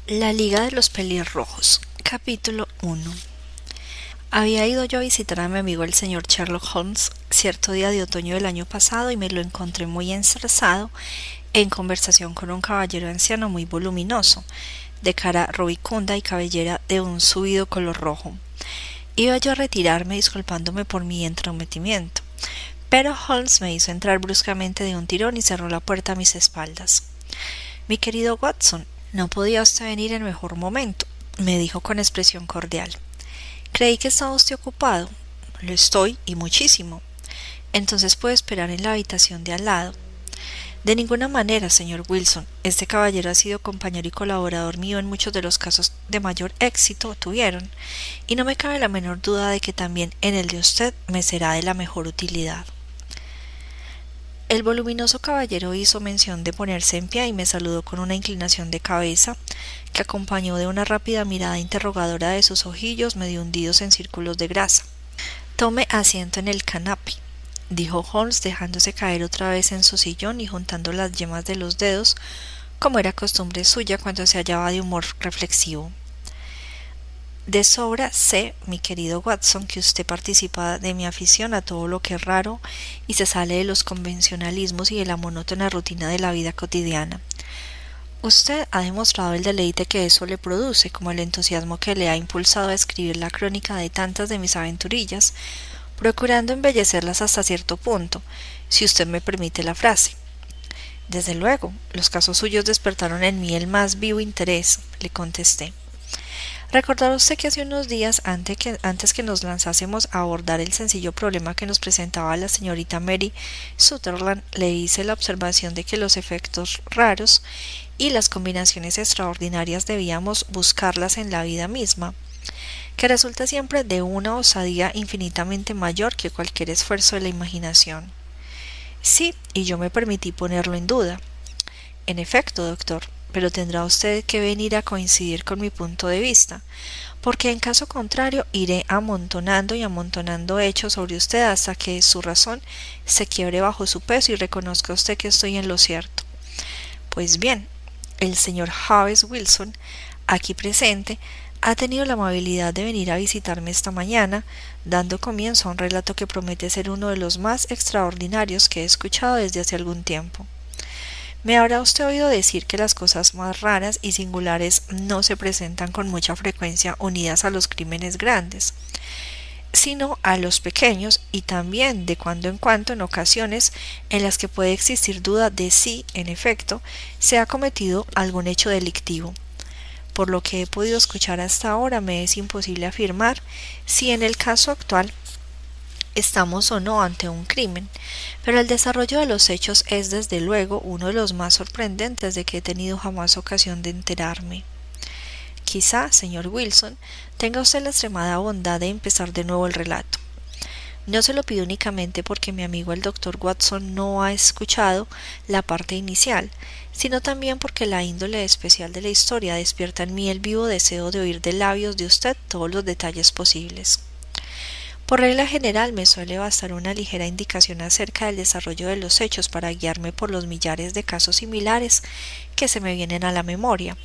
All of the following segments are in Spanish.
La Liga de los Pelirrojos. Capítulo 1. Había ido yo a visitar a mi amigo el señor Sherlock Holmes cierto día de otoño del año pasado y me lo encontré muy enzarzado en conversación con un caballero anciano muy voluminoso, de cara rubicunda y cabellera de un subido color rojo. Iba yo a retirarme disculpándome por mi entrometimiento, pero Holmes me hizo entrar bruscamente de un tirón y cerró la puerta a mis espaldas. «Mi querido Watson, no podía usted venir en mejor momento», me dijo con expresión cordial. «Creí que estaba usted ocupado». «Lo estoy, y muchísimo». «Entonces puede esperar en la habitación de al lado». «De ninguna manera, señor Wilson. Este caballero ha sido compañero y colaborador mío en muchos de los casos de mayor éxito tuvieron, y no me cabe la menor duda de que también en el de usted me será de la mejor utilidad». El voluminoso caballero hizo mención de ponerse en pie y me saludó con una inclinación de cabeza, que acompañó de una rápida mirada interrogadora de sus ojillos medio hundidos en círculos de grasa. «Tome asiento en el canapé», dijo Holmes, dejándose caer otra vez en su sillón y juntando las yemas de los dedos, como era costumbre suya cuando se hallaba de humor reflexivo. «De sobra sé, mi querido Watson, que usted participa de mi afición a todo lo que es raro y se sale de los convencionalismos y de la monótona rutina de la vida cotidiana. Usted ha demostrado el deleite que eso le produce, como el entusiasmo que le ha impulsado a escribir la crónica de tantas de mis aventurillas, procurando embellecerlas hasta cierto punto, si usted me permite la frase. Desde luego, los casos suyos despertaron en mí el más vivo interés», le contesté. «Recordará usted que hace unos días, antes que nos lanzásemos a abordar el sencillo problema que nos presentaba la señorita Mary Sutherland, le hice la observación de que los efectos raros y las combinaciones extraordinarias debíamos buscarlas en la vida misma, que resulta siempre de una osadía infinitamente mayor que cualquier esfuerzo de la imaginación?» «Sí, y yo me permití ponerlo en duda». «En efecto, doctor, pero tendrá usted que venir a coincidir con mi punto de vista, porque en caso contrario iré amontonando y amontonando hechos sobre usted hasta que su razón se quiebre bajo su peso y reconozca usted que estoy en lo cierto. Pues bien, el señor James Wilson, aquí presente, ha tenido la amabilidad de venir a visitarme esta mañana, dando comienzo a un relato que promete ser uno de los más extraordinarios que he escuchado desde hace algún tiempo. Me habrá usted oído decir que las cosas más raras y singulares no se presentan con mucha frecuencia unidas a los crímenes grandes, sino a los pequeños, y también de cuando en cuando en ocasiones en las que puede existir duda de si, en efecto, se ha cometido algún hecho delictivo. Por lo que he podido escuchar hasta ahora, me es imposible afirmar si en el caso actual estamos o no ante un crimen, pero el desarrollo de los hechos es desde luego uno de los más sorprendentes de que he tenido jamás ocasión de enterarme. Quizá, señor Wilson, tenga usted la extremada bondad de empezar de nuevo el relato. No se lo pido únicamente porque mi amigo el doctor Watson no ha escuchado la parte inicial, sino también porque la índole especial de la historia despierta en mí el vivo deseo de oír de labios de usted todos los detalles posibles. Por regla general me suele bastar una ligera indicación acerca del desarrollo de los hechos para guiarme por los millares de casos similares que se me vienen a la memoria.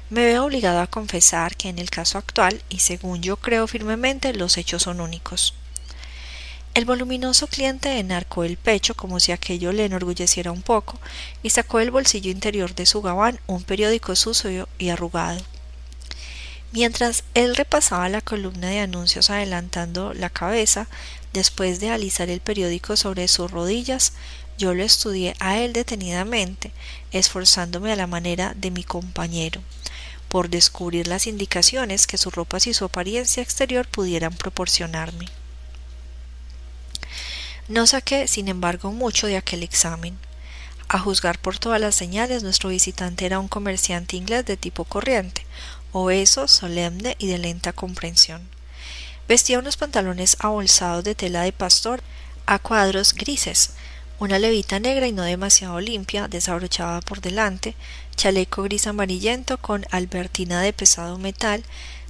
Me veo obligado a confesar que en el caso actual, y según yo creo firmemente, los hechos son únicos». El voluminoso cliente enarcó el pecho como si aquello le enorgulleciera un poco y sacó del bolsillo interior de su gabán un periódico sucio y arrugado. Mientras él repasaba la columna de anuncios adelantando la cabeza, después de alisar el periódico sobre sus rodillas, yo lo estudié a él detenidamente, esforzándome a la manera de mi compañero, por descubrir las indicaciones que sus ropas y su apariencia exterior pudieran proporcionarme. No saqué, sin embargo, mucho de aquel examen. A juzgar por todas las señales, nuestro visitante era un comerciante inglés de tipo corriente, obeso, solemne y de lenta comprensión. Vestía unos pantalones abolsados de tela de pastor a cuadros grises, una levita negra y no demasiado limpia, desabrochada por delante, chaleco gris amarillento con albertina de pesado metal,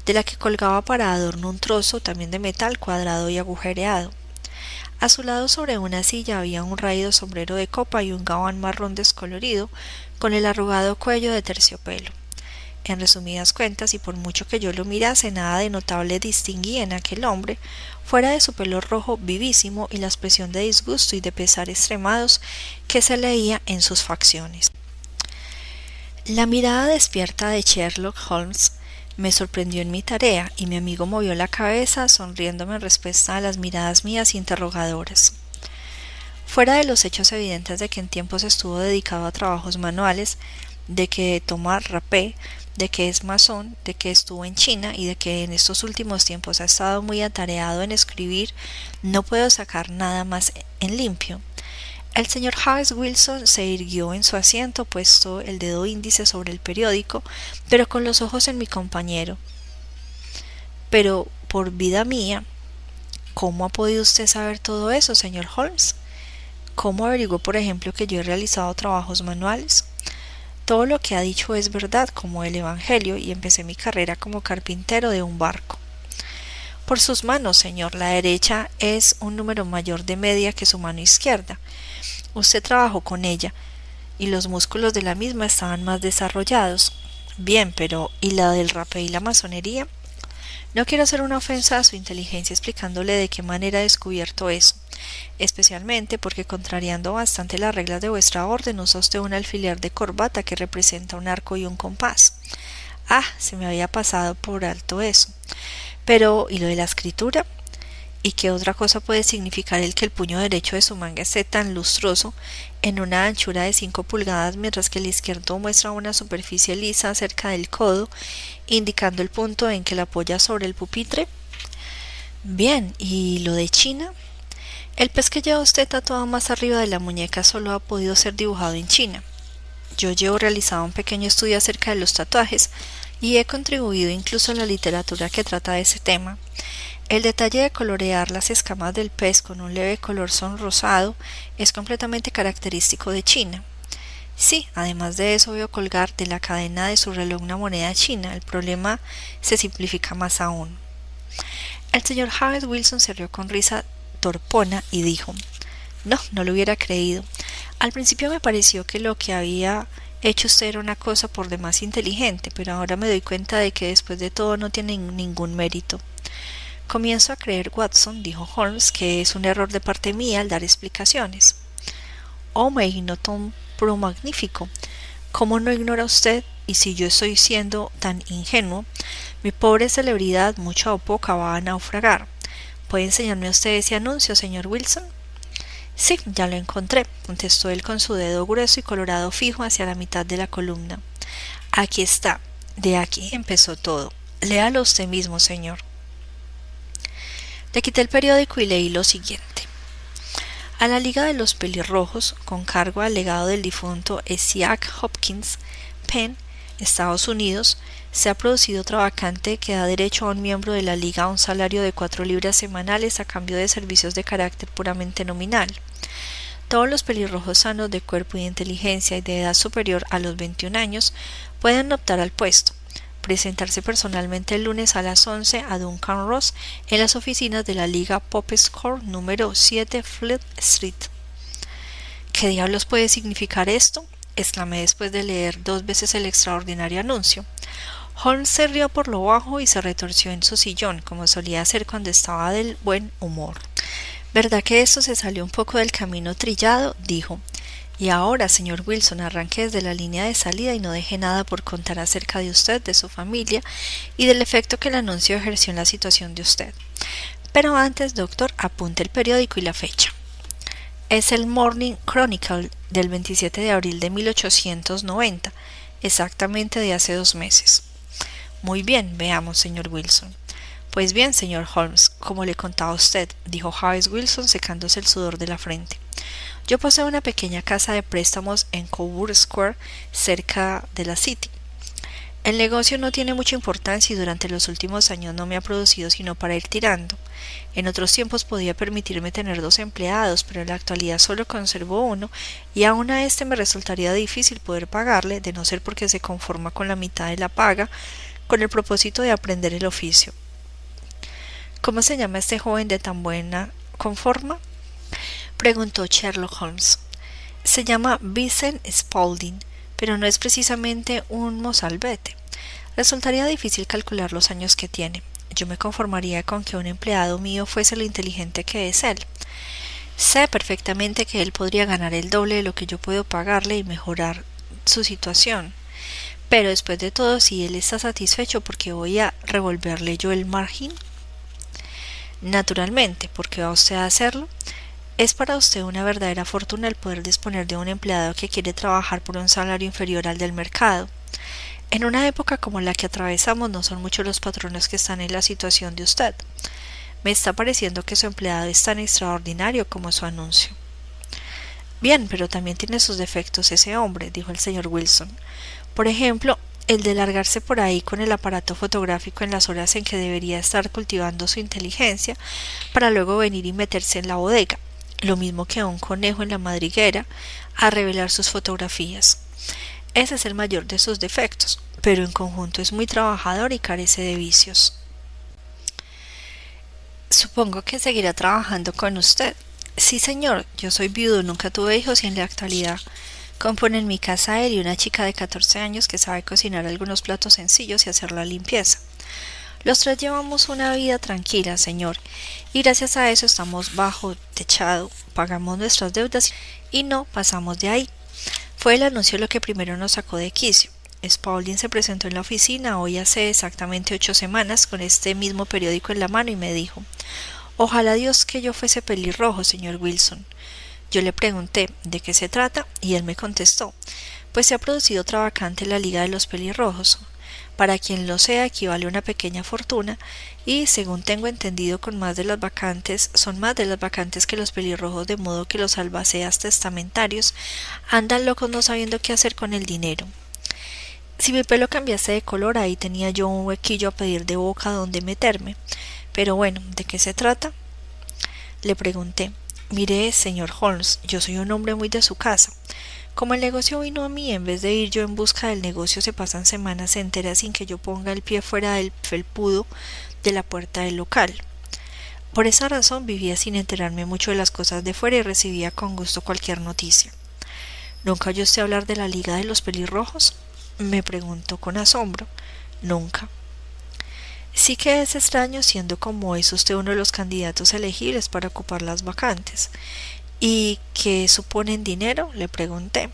de la que colgaba para adorno un trozo también de metal cuadrado y agujereado. A su lado sobre una silla había un raído sombrero de copa y un gabán marrón descolorido con el arrugado cuello de terciopelo. En resumidas cuentas, y por mucho que yo lo mirase, nada de notable distinguí en aquel hombre, fuera de su pelo rojo vivísimo y la expresión de disgusto y de pesar extremados que se leía en sus facciones. La mirada despierta de Sherlock Holmes me sorprendió en mi tarea, y mi amigo movió la cabeza, sonriéndome en respuesta a las miradas mías interrogadoras. Fuera de los hechos evidentes de que en tiempos estuvo dedicado a trabajos manuales, de que toma rapé, de que es masón, de que estuvo en China y de que en estos últimos tiempos ha estado muy atareado en escribir, no puedo sacar nada más en limpio. El señor Harris Wilson se irguió en su asiento, puesto el dedo índice sobre el periódico, pero con los ojos en mi compañero. Pero, por vida mía, ¿cómo ha podido usted saber todo eso, señor Holmes? ¿Cómo averiguó, por ejemplo, que yo he realizado trabajos manuales? Todo lo que ha dicho es verdad, como el Evangelio, y empecé mi carrera como carpintero de un barco. Por sus manos, señor, la derecha es un número mayor de media que su mano izquierda. Usted trabajó con ella, y los músculos de la misma estaban más desarrollados. Bien, pero ¿y la del rapé y la masonería? No quiero hacer una ofensa a su inteligencia explicándole de qué manera he descubierto eso, especialmente porque, contrariando bastante las reglas de vuestra orden, usa usted un alfiler de corbata que representa un arco y un compás. Ah, se me había pasado por alto eso. Pero, ¿y lo de la escritura? ¿Y qué otra cosa puede significar el que el puño derecho de su manga esté tan lustroso, en una anchura de 5 pulgadas, mientras que el izquierdo muestra una superficie lisa cerca del codo, indicando el punto en que la apoya sobre el pupitre? Bien, ¿y lo de China? El pez que lleva usted tatuado más arriba de la muñeca solo ha podido ser dibujado en China. Yo llevo realizado un pequeño estudio acerca de los tatuajes y he contribuido incluso a la literatura que trata de ese tema. El detalle de colorear las escamas del pez con un leve color sonrosado es completamente característico de China. Sí, además de eso veo colgar de la cadena de su reloj una moneda china. El problema se simplifica más aún. El señor Harris Wilson se rió con risa torpona y dijo: No lo hubiera creído. Al principio me pareció que lo que había hecho usted era una cosa por demás inteligente, pero ahora me doy cuenta de que después de todo no tiene ningún mérito. Comienzo a creer, Watson, dijo Holmes, que es un error de parte mía al dar explicaciones. Oh, me ignoró un pro magnífico. ¿Cómo no ignora usted? Y si yo estoy siendo tan ingenuo, mi pobre celebridad, mucha o poca, va a naufragar. ¿Puede enseñarme usted ese anuncio, señor Wilson? Sí, ya lo encontré, contestó él con su dedo grueso y colorado fijo hacia la mitad de la columna. Aquí está. De aquí empezó todo. Léalo usted mismo, señor. Le quité el periódico y leí lo siguiente. A la Liga de los Pelirrojos, con cargo al legado del difunto Isaac Hopkins, Penn, Estados Unidos, se ha producido otra vacante que da derecho a un miembro de la Liga a un salario de 4 libras semanales a cambio de servicios de carácter puramente nominal. Todos los pelirrojos sanos de cuerpo y de inteligencia y de edad superior a los 21 años pueden optar al puesto. Presentarse personalmente el lunes a las 11 a Duncan Ross en las oficinas de la Liga Pope's Court número 7 Fleet Street. ¿Qué diablos puede significar esto?, exclamé después de leer 2 veces el extraordinario anuncio. Holmes se rió por lo bajo y se retorció en su sillón, como solía hacer cuando estaba del buen humor. ¿Verdad que esto se salió un poco del camino trillado?, dijo. Y ahora, señor Wilson, arranque desde la línea de salida y no deje nada por contar acerca de usted, de su familia y del efecto que el anuncio ejerció en la situación de usted. Pero antes, doctor, apunte el periódico y la fecha. Es el Morning Chronicle del 27 de abril de 1890, exactamente de hace 2 meses. Muy bien, veamos, señor Wilson. Pues bien, señor Holmes, como le contaba a usted, dijo Harris Wilson secándose el sudor de la frente. Yo poseo una pequeña casa de préstamos en Coburg Square, cerca de la City. El negocio no tiene mucha importancia y durante los últimos años no me ha producido sino para ir tirando. En otros tiempos podía permitirme tener 2 empleados, pero en la actualidad solo conservo uno y aún a este me resultaría difícil poder pagarle, de no ser porque se conforma con la mitad de la paga, con el propósito de aprender el oficio. ¿Cómo se llama este joven de tan buena conforma?, preguntó Sherlock Holmes. Se llama Vincent Spaulding, pero no es precisamente un mozalbete. Resultaría difícil calcular los años que tiene. Yo me conformaría con que un empleado mío fuese lo inteligente que es él. Sé perfectamente que él podría ganar el doble de lo que yo puedo pagarle y mejorar su situación. Pero después de todo, si él está satisfecho, ¿por qué voy a revolverle yo el margen? Naturalmente, ¿porque va usted a hacerlo? Es para usted una verdadera fortuna el poder disponer de un empleado que quiere trabajar por un salario inferior al del mercado. En una época como la que atravesamos no son muchos los patronos que están en la situación de usted. Me está pareciendo que su empleado es tan extraordinario como su anuncio. Bien, pero también tiene sus defectos ese hombre, dijo el señor Wilson. Por ejemplo, el de largarse por ahí con el aparato fotográfico en las horas en que debería estar cultivando su inteligencia para luego venir y meterse en la bodega, lo mismo que un conejo en la madriguera, a revelar sus fotografías. Ese es el mayor de sus defectos, pero en conjunto es muy trabajador y carece de vicios. Supongo que seguirá trabajando con usted. Sí, señor, yo soy viudo, nunca tuve hijos y en la actualidad compone en mi casa él y una chica de 14 años que sabe cocinar algunos platos sencillos y hacer la limpieza. Los tres llevamos una vida tranquila, señor, y gracias a eso estamos bajo techado, pagamos nuestras deudas y no pasamos de ahí. Fue el anuncio lo que primero nos sacó de quicio. Spaulding se presentó en la oficina hoy hace exactamente 8 semanas con este mismo periódico en la mano y me dijo: «Ojalá Dios que yo fuese pelirrojo, señor Wilson». Yo le pregunté de qué se trata y él me contestó: «Pues se ha producido otra vacante en la Liga de los Pelirrojos. Para quien lo sea equivale a una pequeña fortuna y, según tengo entendido, son más de las vacantes que los pelirrojos, de modo que los albaceas testamentarios andan locos no sabiendo qué hacer con el dinero. Si mi pelo cambiase de color, ahí tenía yo un huequillo a pedir de boca donde meterme. Pero bueno, ¿de qué se trata?». Le pregunté: «Mire, señor Holmes, yo soy un hombre muy de su casa. Como el negocio vino a mí, en vez de ir yo en busca del negocio, se pasan semanas enteras sin que yo ponga el pie fuera del felpudo de la puerta del local. Por esa razón vivía sin enterarme mucho de las cosas de fuera y recibía con gusto cualquier noticia». «¿Nunca oyó usted hablar de la Liga de los Pelirrojos?», me preguntó con asombro. «Nunca». «Sí que es extraño, siendo como es usted uno de los candidatos elegibles para ocupar las vacantes». «¿Y qué supone en dinero?», le pregunté.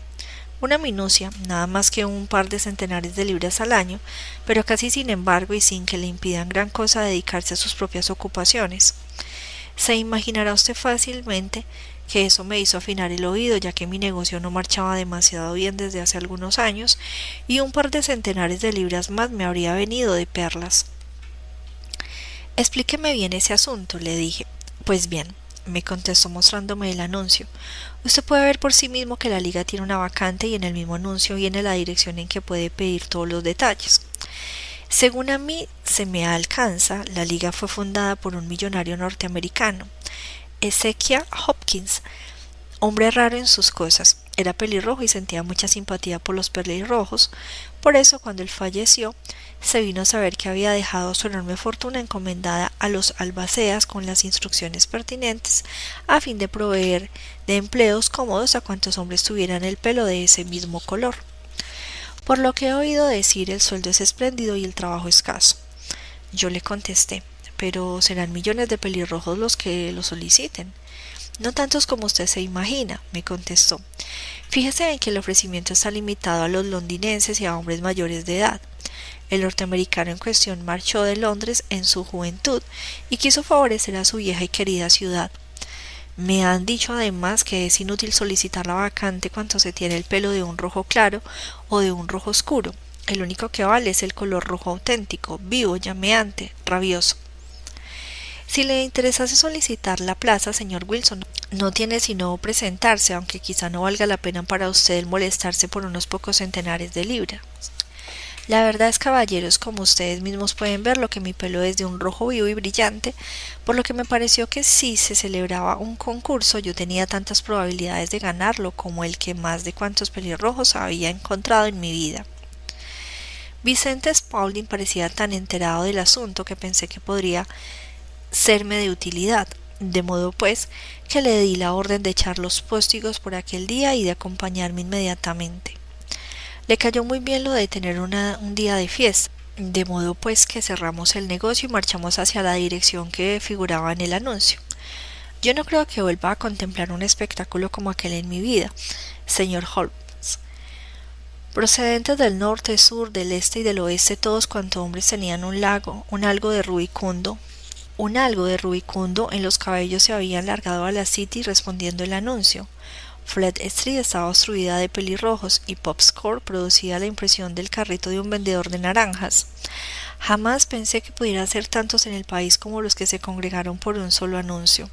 «Una minucia, nada más que un par de centenares de libras al año, pero casi sin embargo y sin que le impidan gran cosa dedicarse a sus propias ocupaciones. Se imaginará usted fácilmente que eso me hizo afinar el oído, ya que mi negocio no marchaba demasiado bien desde hace algunos años, y un par de centenares de libras más me habría venido de perlas». «Explíqueme bien ese asunto», le dije. «Pues bien», me contestó mostrándome el anuncio, «usted puede ver por sí mismo que la liga tiene una vacante y en el mismo anuncio viene la dirección en que puede pedir todos los detalles. Según a mí se me alcanza, la liga fue fundada por un millonario norteamericano, Ezekiel Hopkins, hombre raro en sus cosas. Era pelirrojo y sentía mucha simpatía por los pelirrojos. Por eso, cuando él falleció, se vino a saber que había dejado su enorme fortuna encomendada a los albaceas con las instrucciones pertinentes a fin de proveer de empleos cómodos a cuantos hombres tuvieran el pelo de ese mismo color. Por lo que he oído decir, el sueldo es espléndido y el trabajo escaso». Yo le contesté: «Pero serán millones de pelirrojos los que lo soliciten». «No tantos como usted se imagina», me contestó. «Fíjese en que el ofrecimiento está limitado a los londinenses y a hombres mayores de edad. El norteamericano en cuestión marchó de Londres en su juventud y quiso favorecer a su vieja y querida ciudad. Me han dicho además que es inútil solicitar la vacante cuando se tiene el pelo de un rojo claro o de un rojo oscuro. El único que vale es el color rojo auténtico, vivo, llameante, rabioso. Si le interesase solicitar la plaza, señor Wilson, no tiene sino presentarse, aunque quizá no valga la pena para usted el molestarse por unos pocos centenares de libras. La verdad es, caballeros, como ustedes mismos pueden ver, lo que mi pelo es de un rojo vivo y brillante, por lo que me pareció que si se celebraba un concurso yo tenía tantas probabilidades de ganarlo como el que más de cuantos pelirrojos había encontrado en mi vida». Vicente Spaulding parecía tan enterado del asunto que pensé que podría serme de utilidad, de modo pues que le di la orden de echar los póstigos por aquel día y de acompañarme inmediatamente. Le cayó muy bien lo de tener un día de fiesta, de modo pues que cerramos el negocio y marchamos hacia la dirección que figuraba en el anuncio. Yo no creo que vuelva a contemplar un espectáculo como aquel en mi vida, señor Holmes. Procedentes del norte, sur, del este y del oeste, todos cuantos hombres tenían un algo de rubicundo en los cabellos se habían largado a la City respondiendo el anuncio. Fleet Street estaba obstruida de pelirrojos y Pop's Court producía la impresión del carrito de un vendedor de naranjas. Jamás pensé que pudiera ser tantos en el país como los que se congregaron por un solo anuncio.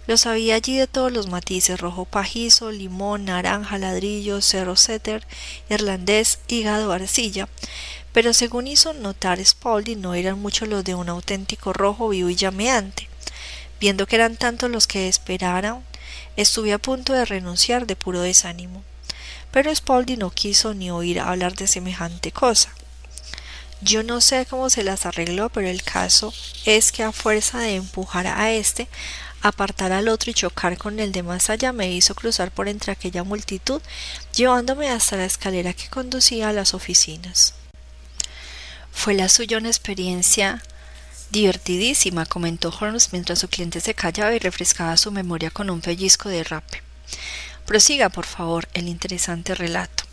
Los había allí de todos los matices: rojo pajizo, limón, naranja, ladrillo, cerro setter, irlandés, hígado, arcilla. Pero según hizo notar Spaulding, no eran muchos los de un auténtico rojo vivo y llameante. Viendo que eran tantos los que esperaran, estuve a punto de renunciar de puro desánimo. Pero Spaulding no quiso ni oír hablar de semejante cosa. Yo no sé cómo se las arregló, pero el caso es que a fuerza de empujar a este, apartar al otro y chocar con el de más allá, me hizo cruzar por entre aquella multitud, llevándome hasta la escalera que conducía a las oficinas. Fue la suya una experiencia divertidísima, comentó Holmes mientras su cliente se callaba y refrescaba su memoria con un pellizco de rape. Prosiga, por favor, el interesante relato.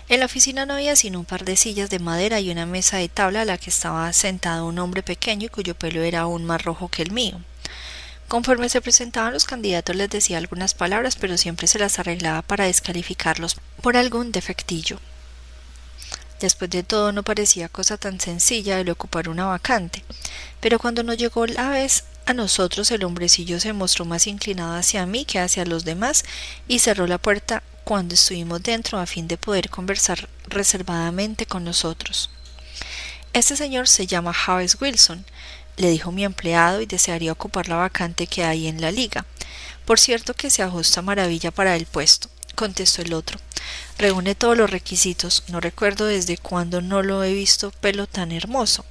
En la oficina no había sino un par de sillas de madera y una mesa de tabla a la que estaba sentado un hombre pequeño y cuyo pelo era aún más rojo que el mío. Conforme se presentaban los candidatos les decía algunas palabras, pero siempre se las arreglaba para descalificarlos por algún defectillo. Después de todo, no parecía cosa tan sencilla el ocupar una vacante, pero cuando nos llegó la vez a nosotros, el hombrecillo se mostró más inclinado hacia mí que hacia los demás y cerró la puerta cuando estuvimos dentro a fin de poder conversar reservadamente con nosotros. Este señor se llama James Wilson, le dijo mi empleado, y desearía ocupar la vacante que hay en la liga. Por cierto que se ajusta maravilla para el puesto, contestó el otro. Reúne todos los requisitos. No recuerdo desde cuándo no lo he visto pelo tan hermoso.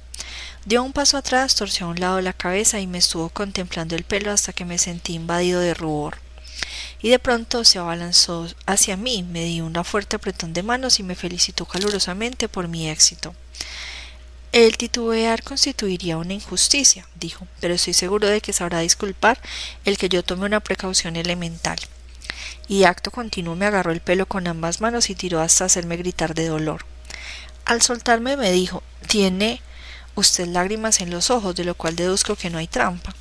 Dio un paso atrás, torció a un lado la cabeza y me estuvo contemplando el pelo hasta que me sentí invadido de rubor. Y de pronto se abalanzó hacia mí, me dio un fuerte apretón de manos y me felicitó calurosamente por mi éxito. El titubear constituiría una injusticia, dijo, pero estoy seguro de que sabrá disculpar el que yo tome una precaución elemental. Y acto continuo me agarró el pelo con ambas manos y tiró hasta hacerme gritar de dolor. Al soltarme me dijo: «Tiene usted lágrimas en los ojos, de lo cual deduzco que no hay trampa.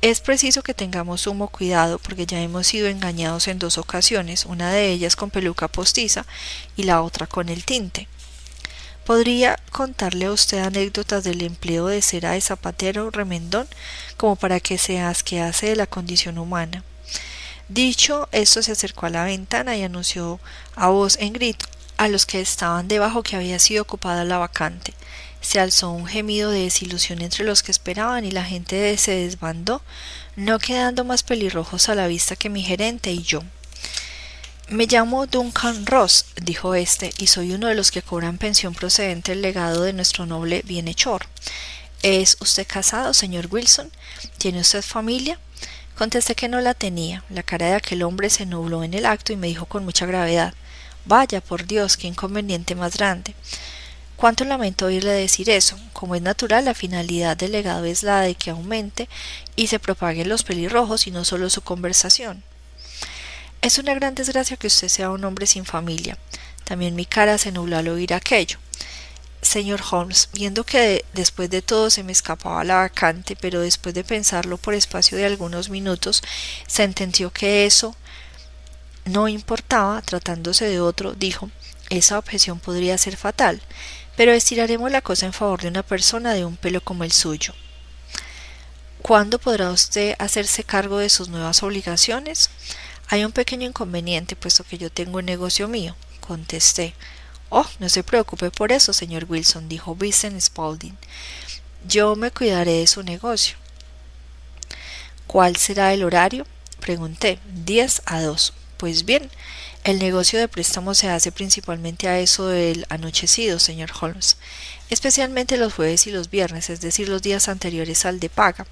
Es preciso que tengamos sumo cuidado, porque ya hemos sido engañados en 2 ocasiones, una de ellas con peluca postiza y la otra con el tinte. ¿Podría contarle a usted anécdotas del empleo de cera de zapatero remendón, como para que se asquease de la condición humana?» Dicho esto, se acercó a la ventana y anunció a voz en grito a los que estaban debajo que había sido ocupada la vacante. Se alzó un gemido de desilusión entre los que esperaban y la gente se desbandó, no quedando más pelirrojos a la vista que mi gerente y yo. «Me llamo Duncan Ross», dijo este, «y soy uno de los que cobran pensión procedente del legado de nuestro noble bienhechor. ¿Es usted casado, señor Wilson? ¿Tiene usted familia?» Contesté que no la tenía. La cara de aquel hombre se nubló en el acto y me dijo con mucha gravedad: «Vaya, por Dios, qué inconveniente más grande. Cuánto lamento oírle decir eso. Como es natural, la finalidad del legado es la de que aumente y se propaguen los pelirrojos y no solo su conversación. Es una gran desgracia que usted sea un hombre sin familia». También mi cara se nubló al oír aquello. Señor Holmes, viendo que después de todo se me escapaba la vacante, pero después de pensarlo por espacio de algunos minutos, sentenció que eso no importaba, tratándose de otro, dijo: «Esa objeción podría ser fatal, pero estiraremos la cosa en favor de una persona de un pelo como el suyo». «¿Cuándo podrá usted hacerse cargo de sus nuevas obligaciones?» «Hay un pequeño inconveniente, puesto que yo tengo un negocio mío», contesté. «Oh, no se preocupe por eso, señor Wilson», dijo Vincent Spaulding. «Yo me cuidaré de su negocio». «¿Cuál será el horario?», pregunté. 10 a 2. «Pues bien, El negocio de préstamo se hace principalmente a eso del anochecido, señor Holmes, especialmente los jueves y los viernes, es decir, los días anteriores al de paga.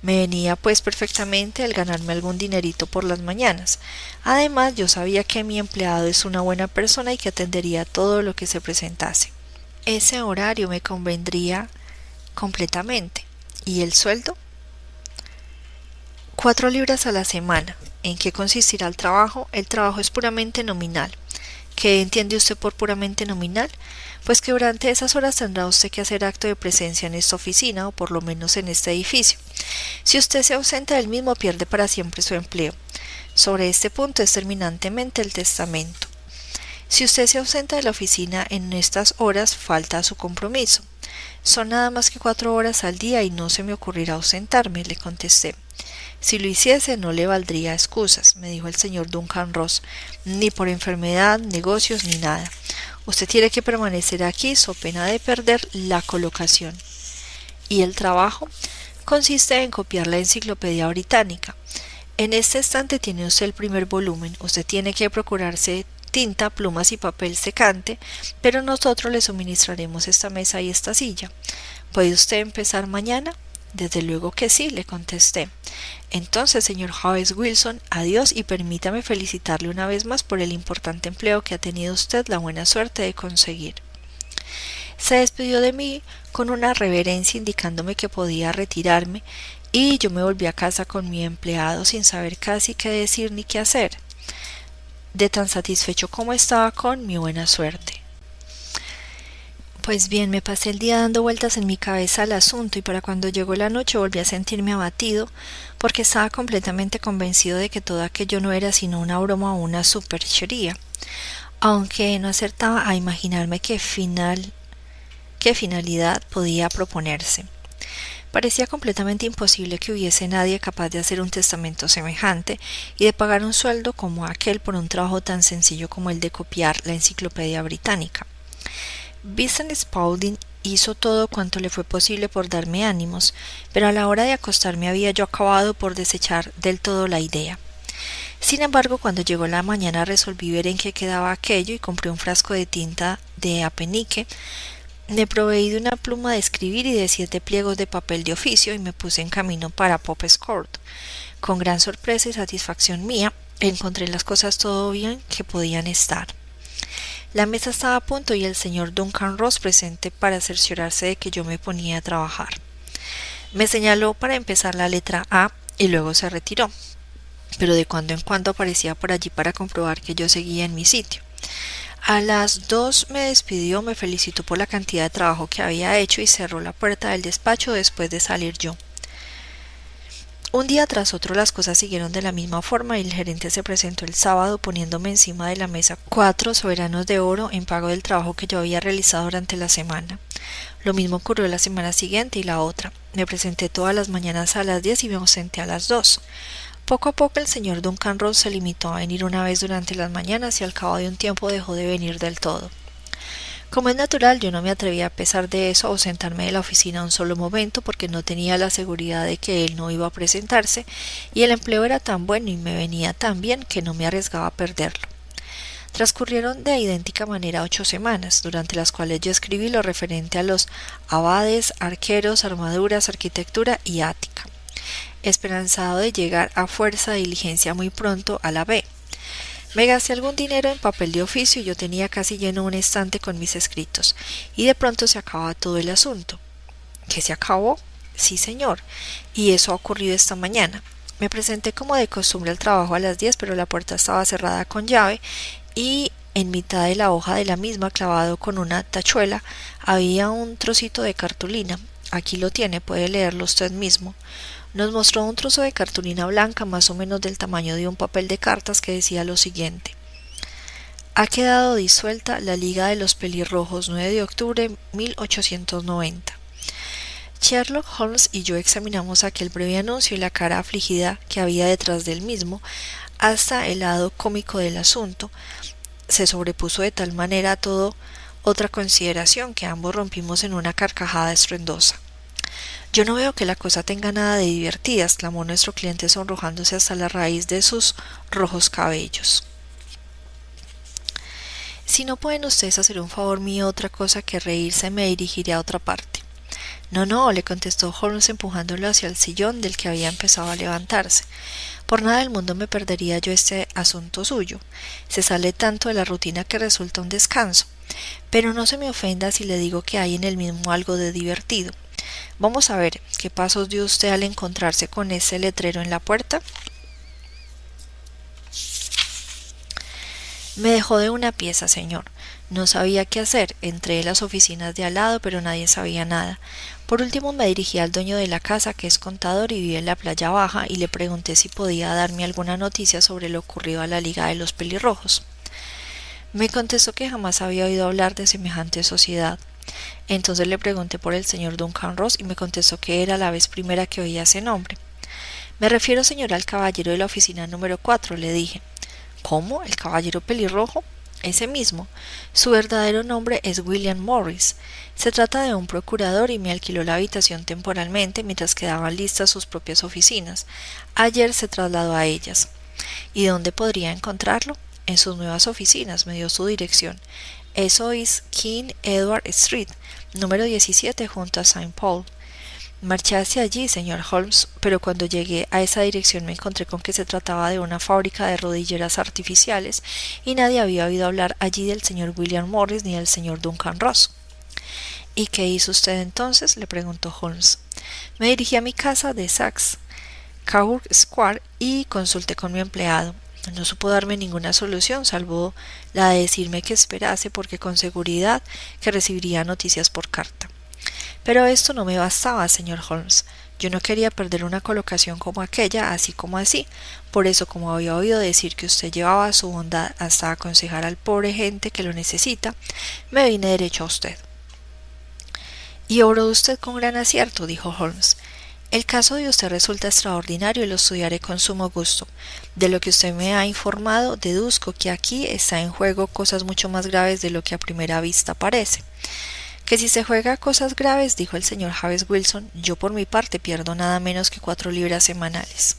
Me venía pues perfectamente el ganarme algún dinerito por las mañanas. Además, yo sabía que mi empleado es una buena persona y que atendería todo lo que se presentase. Ese horario me convendría completamente. ¿Y el sueldo? 4 libras a la semana. ¿En qué consistirá el trabajo? El trabajo es puramente nominal. ¿Qué entiende usted por puramente nominal? Pues que durante esas horas tendrá usted que hacer acto de presencia en esta oficina o por lo menos en este edificio. Si usted se ausenta del mismo, pierde para siempre su empleo. Sobre este punto es terminantemente el testamento. Si usted se ausenta de la oficina en estas horas, falta a su compromiso. Son nada más que 4 horas al día y no se me ocurrirá ausentarme, le contesté. Si lo hiciese no le valdría excusas, me dijo el señor Duncan Ross, ni por enfermedad, negocios, ni nada. Usted tiene que permanecer aquí so pena de perder la colocación. ¿Y el trabajo? Consiste en copiar la enciclopedia británica. En este estante tiene usted el primer volumen. Usted tiene que procurarse tinta, plumas y papel secante, pero nosotros le suministraremos esta mesa y esta silla. ¿Puede usted empezar mañana? Desde luego que sí, le contesté. Entonces, señor Horace Wilson, adiós y permítame felicitarle una vez más por el importante empleo que ha tenido usted la buena suerte de conseguir. Se despidió de mí con una reverencia indicándome que podía retirarme y yo me volví a casa con mi empleado sin saber casi qué decir ni qué hacer, de tan satisfecho como estaba con mi buena suerte. Pues bien, me pasé el día dando vueltas en mi cabeza al asunto y para cuando llegó la noche volví a sentirme abatido porque estaba completamente convencido de que todo aquello no era sino una broma o una superchería, aunque no acertaba a imaginarme qué finalidad podía proponerse. Parecía completamente imposible que hubiese nadie capaz de hacer un testamento semejante y de pagar un sueldo como aquel por un trabajo tan sencillo como el de copiar la enciclopedia británica. Vincent Spaulding hizo todo cuanto le fue posible por darme ánimos, pero a la hora de acostarme había yo acabado por desechar del todo la idea. Sin embargo, cuando llegó la mañana resolví ver en qué quedaba aquello y compré un frasco de tinta de apenique. Me proveí de una pluma de escribir y de 7 pliegos de papel de oficio y me puse en camino para Pope's Court. Con gran sorpresa y satisfacción mía, encontré las cosas todo bien que podían estar. La mesa estaba a punto y el señor Duncan Ross presente para cerciorarse de que yo me ponía a trabajar. Me señaló para empezar la letra A y luego se retiró, pero de cuando en cuando aparecía por allí para comprobar que yo seguía en mi sitio. A las 2 me despidió, me felicitó por la cantidad de trabajo que había hecho y cerró la puerta del despacho después de salir yo. Un día tras otro las cosas siguieron de la misma forma y el gerente se presentó el sábado poniéndome encima de la mesa 4 soberanos de oro en pago del trabajo que yo había realizado durante la semana. Lo mismo ocurrió la semana siguiente y la otra. Me presenté todas las mañanas a las 10 y me ausenté a las 2. Poco a poco el señor Duncan Ross se limitó a venir una vez durante las mañanas y al cabo de un tiempo dejó de venir del todo. Como es natural, yo no me atreví a pesar de eso a ausentarme de la oficina un solo momento porque no tenía la seguridad de que él no iba a presentarse y el empleo era tan bueno y me venía tan bien que no me arriesgaba a perderlo. Transcurrieron de idéntica manera 8 semanas, durante las cuales yo escribí lo referente a los abades, arqueros, armaduras, arquitectura y ática, esperanzado de llegar a fuerza de diligencia muy pronto a la B. Me gasté algún dinero en papel de oficio y yo tenía casi lleno un estante con mis escritos, y de pronto se acababa todo el asunto. ¿Qué se acabó? Sí, señor, y eso ha ocurrido esta mañana. Me presenté como de costumbre al trabajo a las 10, pero la puerta estaba cerrada con llave y en mitad de la hoja de la misma, clavado con una tachuela, había un trocito de cartulina. Aquí lo tiene, puede leerlo usted mismo. Nos mostró un trozo de cartulina blanca más o menos del tamaño de un papel de cartas que decía lo siguiente: ha quedado disuelta la Liga de los Pelirrojos, 9 de octubre 1890. Sherlock Holmes y yo examinamos aquel breve anuncio y la cara afligida que había detrás del mismo, hasta el lado cómico del asunto. Se sobrepuso de tal manera a toda otra consideración que ambos rompimos en una carcajada estruendosa. Yo no veo que la cosa tenga nada de divertida, exclamó nuestro cliente sonrojándose hasta la raíz de sus rojos cabellos. Si no pueden ustedes hacer un favor mío otra cosa que reírse, me dirigiré a otra parte. No, no, le contestó Holmes empujándolo hacia el sillón del que había empezado a levantarse. Por nada del mundo me perdería yo este asunto suyo. Se sale tanto de la rutina que resulta un descanso. Pero no se me ofenda si le digo que hay en el mismo algo de divertido. Vamos a ver, ¿qué pasos dio usted al encontrarse con ese letrero en la puerta? Me dejó de una pieza, señor. No sabía qué hacer. Entré en las oficinas de al lado, pero nadie sabía nada. Por último me dirigí al dueño de la casa, que es contador y vive en la playa baja, y le pregunté si podía darme alguna noticia sobre lo ocurrido a la Liga de los Pelirrojos. Me contestó que jamás había oído hablar de semejante sociedad. Entonces le pregunté por el señor Duncan Ross y me contestó que era la vez primera que oía ese nombre. Me refiero, señor, al caballero de la oficina número 4, le dije. ¿Cómo? ¿El caballero pelirrojo? Ese mismo. Su verdadero nombre es William Morris. Se trata de un procurador y me alquiló la habitación temporalmente mientras quedaban listas sus propias oficinas. Ayer se trasladó a ellas. ¿Y dónde podría encontrarlo? En sus nuevas oficinas, me dio su dirección. Eso es King Edward Street, número 17, junto a St. Paul. Marché hacia allí, señor Holmes, pero cuando llegué a esa dirección me encontré con que se trataba de una fábrica de rodilleras artificiales y nadie había oído hablar allí del señor William Morris ni del señor Duncan Ross. ¿Y qué hizo usted entonces?, le preguntó Holmes. Me dirigí a mi casa de Saks, Coburg Square, y consulté con mi empleado. No supo darme ninguna solución, salvo la de decirme que esperase porque con seguridad que recibiría noticias por carta. Pero esto no me bastaba, señor Holmes. Yo no quería perder una colocación como aquella, así como así. Por eso, como había oído decir que usted llevaba su bondad hasta aconsejar al pobre gente que lo necesita, me vine derecho a usted. Y obró usted con gran acierto, dijo Holmes. El caso de usted resulta extraordinario y lo estudiaré con sumo gusto. De lo que usted me ha informado, deduzco que aquí está en juego cosas mucho más graves de lo que a primera vista parece. Que si se juega a cosas graves, dijo el señor James Wilson, yo por mi parte pierdo nada menos que 4 libras semanales.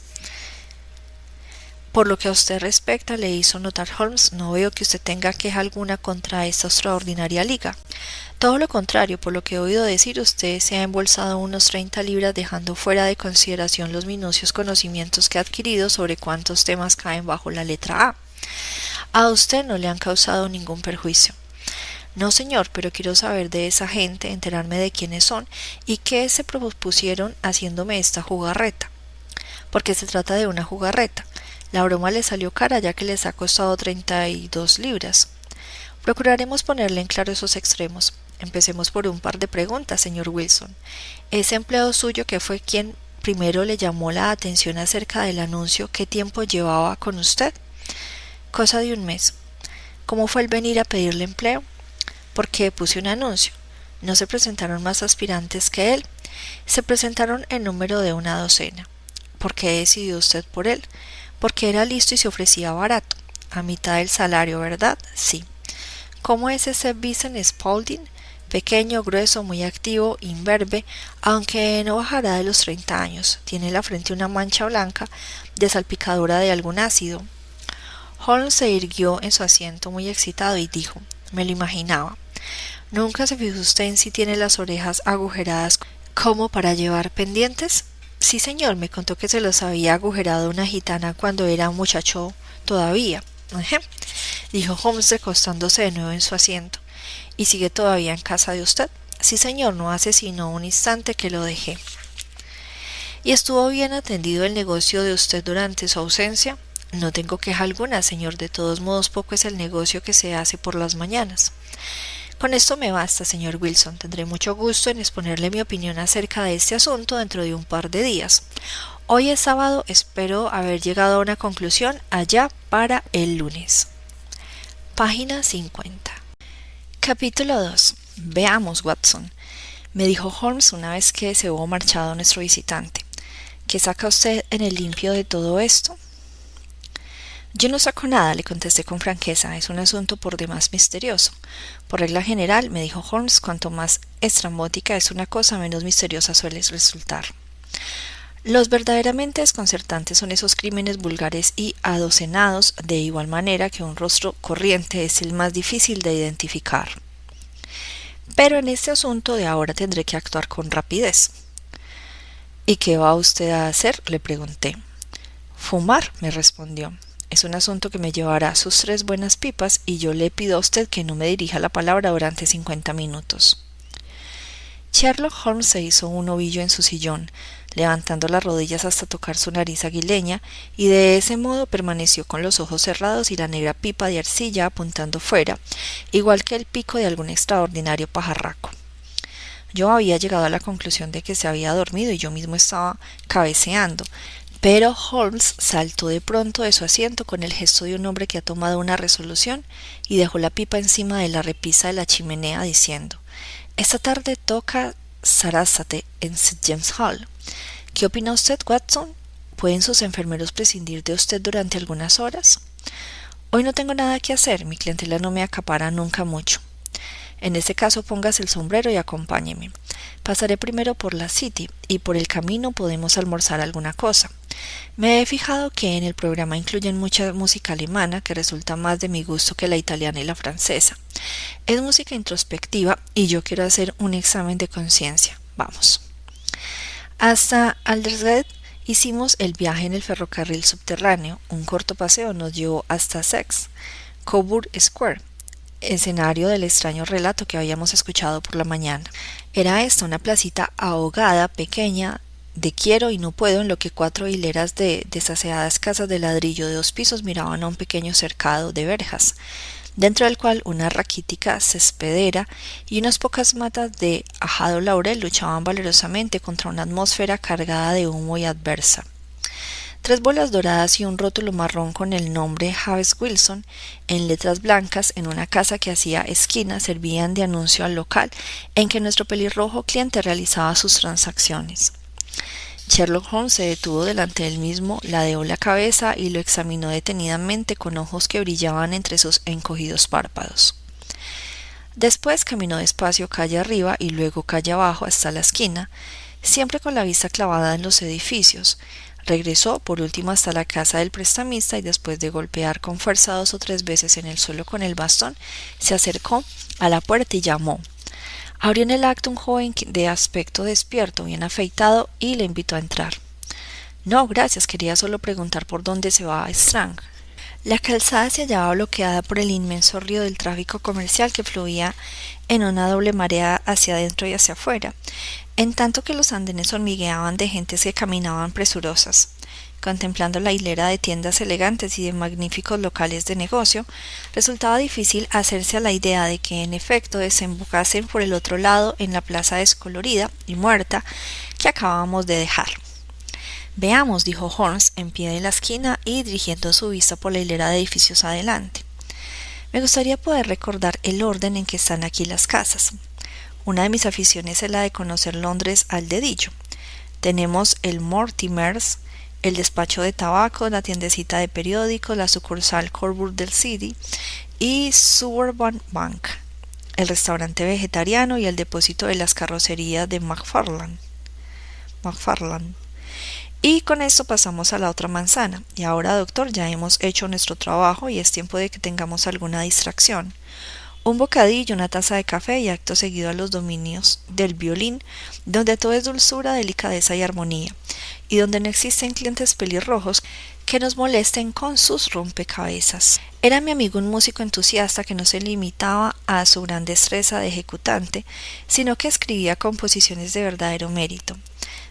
Por lo que a usted respecta, le hizo notar Holmes, no veo que usted tenga queja alguna contra esta extraordinaria liga. Todo lo contrario, por lo que he oído decir, usted se ha embolsado unos 30 libras dejando fuera de consideración los minucios conocimientos que ha adquirido sobre cuántos temas caen bajo la letra A. A usted no le han causado ningún perjuicio. No, señor, pero quiero saber de esa gente, enterarme de quiénes son y qué se propusieron haciéndome esta jugarreta. Porque se trata de una jugarreta. La broma le salió cara ya que les ha costado 32 libras. Procuraremos ponerle en claro esos extremos. Empecemos por un par de preguntas, señor Wilson. Ese empleado suyo que fue quien primero le llamó la atención acerca del anuncio, ¿qué tiempo llevaba con usted? Cosa de un mes. ¿Cómo fue el venir a pedirle empleo? Porque puse un anuncio. No se presentaron más aspirantes que él. Se presentaron en número de una docena. ¿Por qué decidió usted por él? Porque era listo y se ofrecía barato. A mitad del salario, ¿verdad? Sí. ¿Cómo es ese Vincent Spaulding? Pequeño, grueso, muy activo, imberbe, aunque no bajará de los 30 años. Tiene en la frente una mancha blanca de salpicadura de algún ácido. Holmes se irguió en su asiento muy excitado y dijo, me lo imaginaba. ¿Nunca se fijó usted en si tiene las orejas agujeradas como para llevar pendientes? Sí, señor, me contó que se los había agujerado una gitana cuando era un muchacho todavía. Dijo Holmes recostándose de nuevo en su asiento. ¿Y sigue todavía en casa de usted? Sí, señor, no hace sino un instante que lo dejé. ¿Y estuvo bien atendido el negocio de usted durante su ausencia? No tengo queja alguna, señor, de todos modos poco es el negocio que se hace por las mañanas. Con esto me basta, señor Wilson. Tendré mucho gusto en exponerle mi opinión acerca de este asunto dentro de un par de días. Hoy es sábado, espero haber llegado a una conclusión allá para el lunes. Página 50. Capítulo 2. Veamos, Watson, me dijo Holmes una vez que se hubo marchado nuestro visitante. ¿Qué saca usted en el limpio de todo esto? Yo no saco nada, le contesté con franqueza. Es un asunto por demás misterioso. Por regla general, me dijo Holmes, cuanto más estrambótica es una cosa, menos misteriosa suele resultar. Los verdaderamente desconcertantes son esos crímenes vulgares y adocenados, de igual manera que un rostro corriente es el más difícil de identificar. Pero en este asunto de ahora tendré que actuar con rapidez. ¿Y qué va usted a hacer?, le pregunté. Fumar, me respondió. Es un asunto que me llevará sus 3 buenas pipas y yo le pido a usted que no me dirija la palabra durante 50 minutos. Sherlock Holmes se hizo un ovillo en su sillón, levantando las rodillas hasta tocar su nariz aguileña, y de ese modo permaneció con los ojos cerrados y la negra pipa de arcilla apuntando fuera, igual que el pico de algún extraordinario pajarraco. Yo había llegado a la conclusión de que se había dormido y yo mismo estaba cabeceando, pero Holmes saltó de pronto de su asiento con el gesto de un hombre que ha tomado una resolución y dejó la pipa encima de la repisa de la chimenea diciendo: «Esta tarde toca Sarasate en St. James Hall. ¿Qué opina usted, Watson? ¿Pueden sus enfermeros prescindir de usted durante algunas horas?» «Hoy no tengo nada que hacer, mi clientela no me acapara nunca mucho». «En ese caso póngase el sombrero y acompáñeme. Pasaré primero por la City y por el camino podemos almorzar alguna cosa. Me he fijado que en el programa incluyen mucha música alemana que resulta más de mi gusto que la italiana y la francesa. Es música introspectiva y yo quiero hacer un examen de conciencia. Vamos». Hasta Aldersgate hicimos el viaje en el ferrocarril subterráneo. Un corto paseo nos llevó hasta Sex, Coburg Square, escenario del extraño relato que habíamos escuchado por la mañana. Era esta una placita ahogada, pequeña, de quiero y no puedo, en lo que 4 hileras de desaseadas casas de ladrillo de 2 pisos miraban a un pequeño cercado de verjas, dentro del cual una raquítica cespedera y unas pocas matas de ajado laurel luchaban valerosamente contra una atmósfera cargada de humo y adversa. 3 bolas doradas y un rótulo marrón con el nombre James Wilson en letras blancas en una casa que hacía esquina servían de anuncio al local en que nuestro pelirrojo cliente realizaba sus transacciones. Sherlock Holmes se detuvo delante del mismo, ladeó la cabeza y lo examinó detenidamente con ojos que brillaban entre sus encogidos párpados. Después caminó despacio calle arriba y luego calle abajo hasta la esquina, siempre con la vista clavada en los edificios. Regresó por último hasta la casa del prestamista y después de golpear con fuerza 2 o 3 veces en el suelo con el bastón, se acercó a la puerta y llamó. Abrió en el acto un joven de aspecto despierto, bien afeitado, y le invitó a entrar. «No, gracias, quería solo preguntar por dónde se va a Strang». La calzada se hallaba bloqueada por el inmenso río del tráfico comercial que fluía en una doble marea hacia adentro y hacia afuera, en tanto que los andenes hormigueaban de gentes que caminaban presurosas. Contemplando la hilera de tiendas elegantes y de magníficos locales de negocio, resultaba difícil hacerse a la idea de que en efecto desembocasen por el otro lado en la plaza descolorida y muerta que acabábamos de dejar. «Veamos», dijo Holmes en pie de la esquina y dirigiendo su vista por la hilera de edificios adelante. «Me gustaría poder recordar el orden en que están aquí las casas. Una de mis aficiones es la de conocer Londres al dedillo. Tenemos el Mortimer's, el despacho de tabaco, la tiendecita de periódicos, la sucursal Coburg del City y Suburban Bank, el restaurante vegetariano y el depósito de las carrocerías de McFarlane. Y con esto pasamos a la otra manzana. Y ahora, doctor, ya hemos hecho nuestro trabajo y es tiempo de que tengamos alguna distracción. Un bocadillo, una taza de café y acto seguido a los dominios del violín, donde todo es dulzura, delicadeza y armonía, y donde no existen clientes pelirrojos que nos molesten con sus rompecabezas. Era mi amigo un músico entusiasta que no se limitaba a su gran destreza de ejecutante, sino que escribía composiciones de verdadero mérito.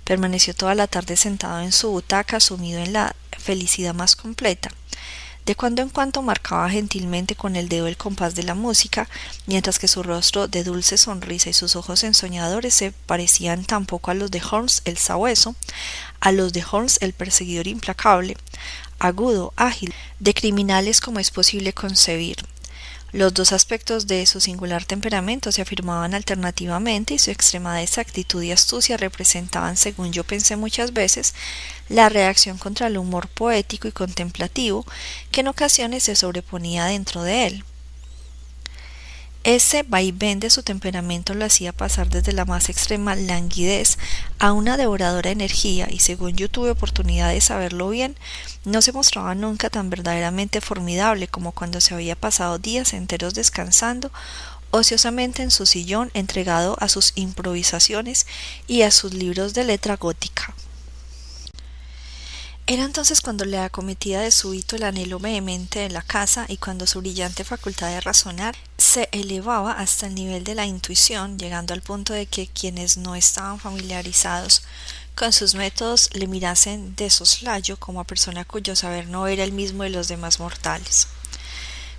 Permaneció toda la tarde sentado en su butaca, sumido en la felicidad más completa. De cuando en cuando marcaba gentilmente con el dedo el compás de la música, mientras que su rostro de dulce sonrisa y sus ojos ensoñadores se parecían tan poco a los de Holmes el sabueso, a los de Holmes el perseguidor implacable, agudo, ágil, de criminales como es posible concebir. Los 2 aspectos de su singular temperamento se afirmaban alternativamente y su extrema exactitud y astucia representaban, según yo pensé muchas veces, la reacción contra el humor poético y contemplativo que en ocasiones se sobreponía dentro de él. Ese vaivén de su temperamento lo hacía pasar desde la más extrema languidez a una devoradora energía y según yo tuve oportunidad de saberlo bien, no se mostraba nunca tan verdaderamente formidable como cuando se había pasado días enteros descansando ociosamente en su sillón entregado a sus improvisaciones y a sus libros de letra gótica. Era entonces cuando le acometía de súbito el anhelo vehemente de la casa y cuando su brillante facultad de razonar se elevaba hasta el nivel de la intuición, llegando al punto de que quienes no estaban familiarizados con sus métodos le mirasen de soslayo como a persona cuyo saber no era el mismo de los demás mortales.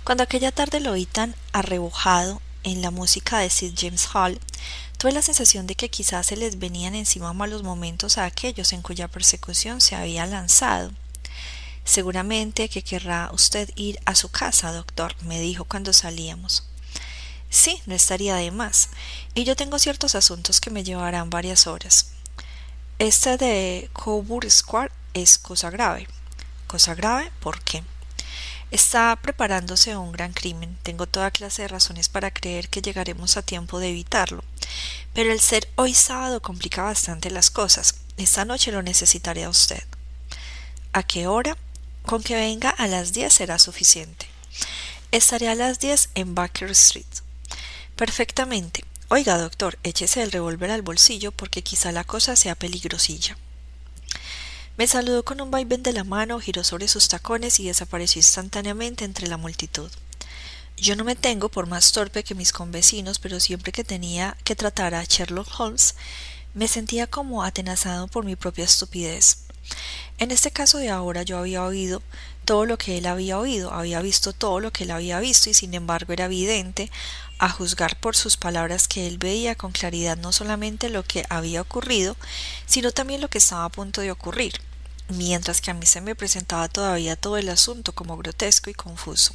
Cuando aquella tarde lo oí tan arrebujado en la música de Sir James Hall, tuve la sensación de que quizás se les venían encima malos momentos a aquellos en cuya persecución se había lanzado. Seguramente que querrá usted ir a su casa, doctor, me dijo cuando salíamos. Sí, no estaría de más, y yo tengo ciertos asuntos que me llevarán varias horas. Este de Coburg Square es cosa grave. ¿Cosa grave? ¿Por qué? Está preparándose un gran crimen. Tengo toda clase de razones para creer que llegaremos a tiempo de evitarlo. Pero el ser hoy sábado complica bastante las cosas. Esta noche lo necesitaré a usted. ¿A qué hora? Con que venga a las 10 será suficiente. Estaré a las 10 en Baker Street. Perfectamente. Oiga, doctor, échese el revólver al bolsillo porque quizá la cosa sea peligrosilla. Me saludó con un vaivén de la mano, giró sobre sus tacones y desapareció instantáneamente entre la multitud. Yo no me tengo por más torpe que mis convecinos, pero siempre que tenía que tratar a Sherlock Holmes, me sentía como atenazado por mi propia estupidez. En este caso de ahora yo había oído todo lo que él había oído, había visto todo lo que él había visto y sin embargo era evidente, a juzgar por sus palabras, que él veía con claridad no solamente lo que había ocurrido, sino también lo que estaba a punto de ocurrir, mientras que a mí se me presentaba todavía todo el asunto como grotesco y confuso.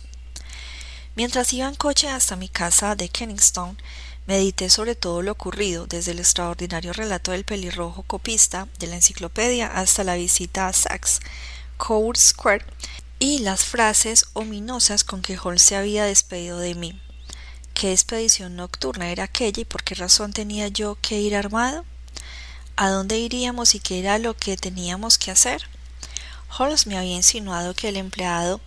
Mientras iba en coche hasta mi casa de Kennington, medité sobre todo lo ocurrido, desde el extraordinario relato del pelirrojo copista de la enciclopedia hasta la visita a Saks, Coburg Square y las frases ominosas con que Holmes se había despedido de mí. ¿Qué expedición nocturna era aquella y por qué razón tenía yo que ir armado? ¿A dónde iríamos y qué era lo que teníamos que hacer? Holmes me había insinuado que el empleado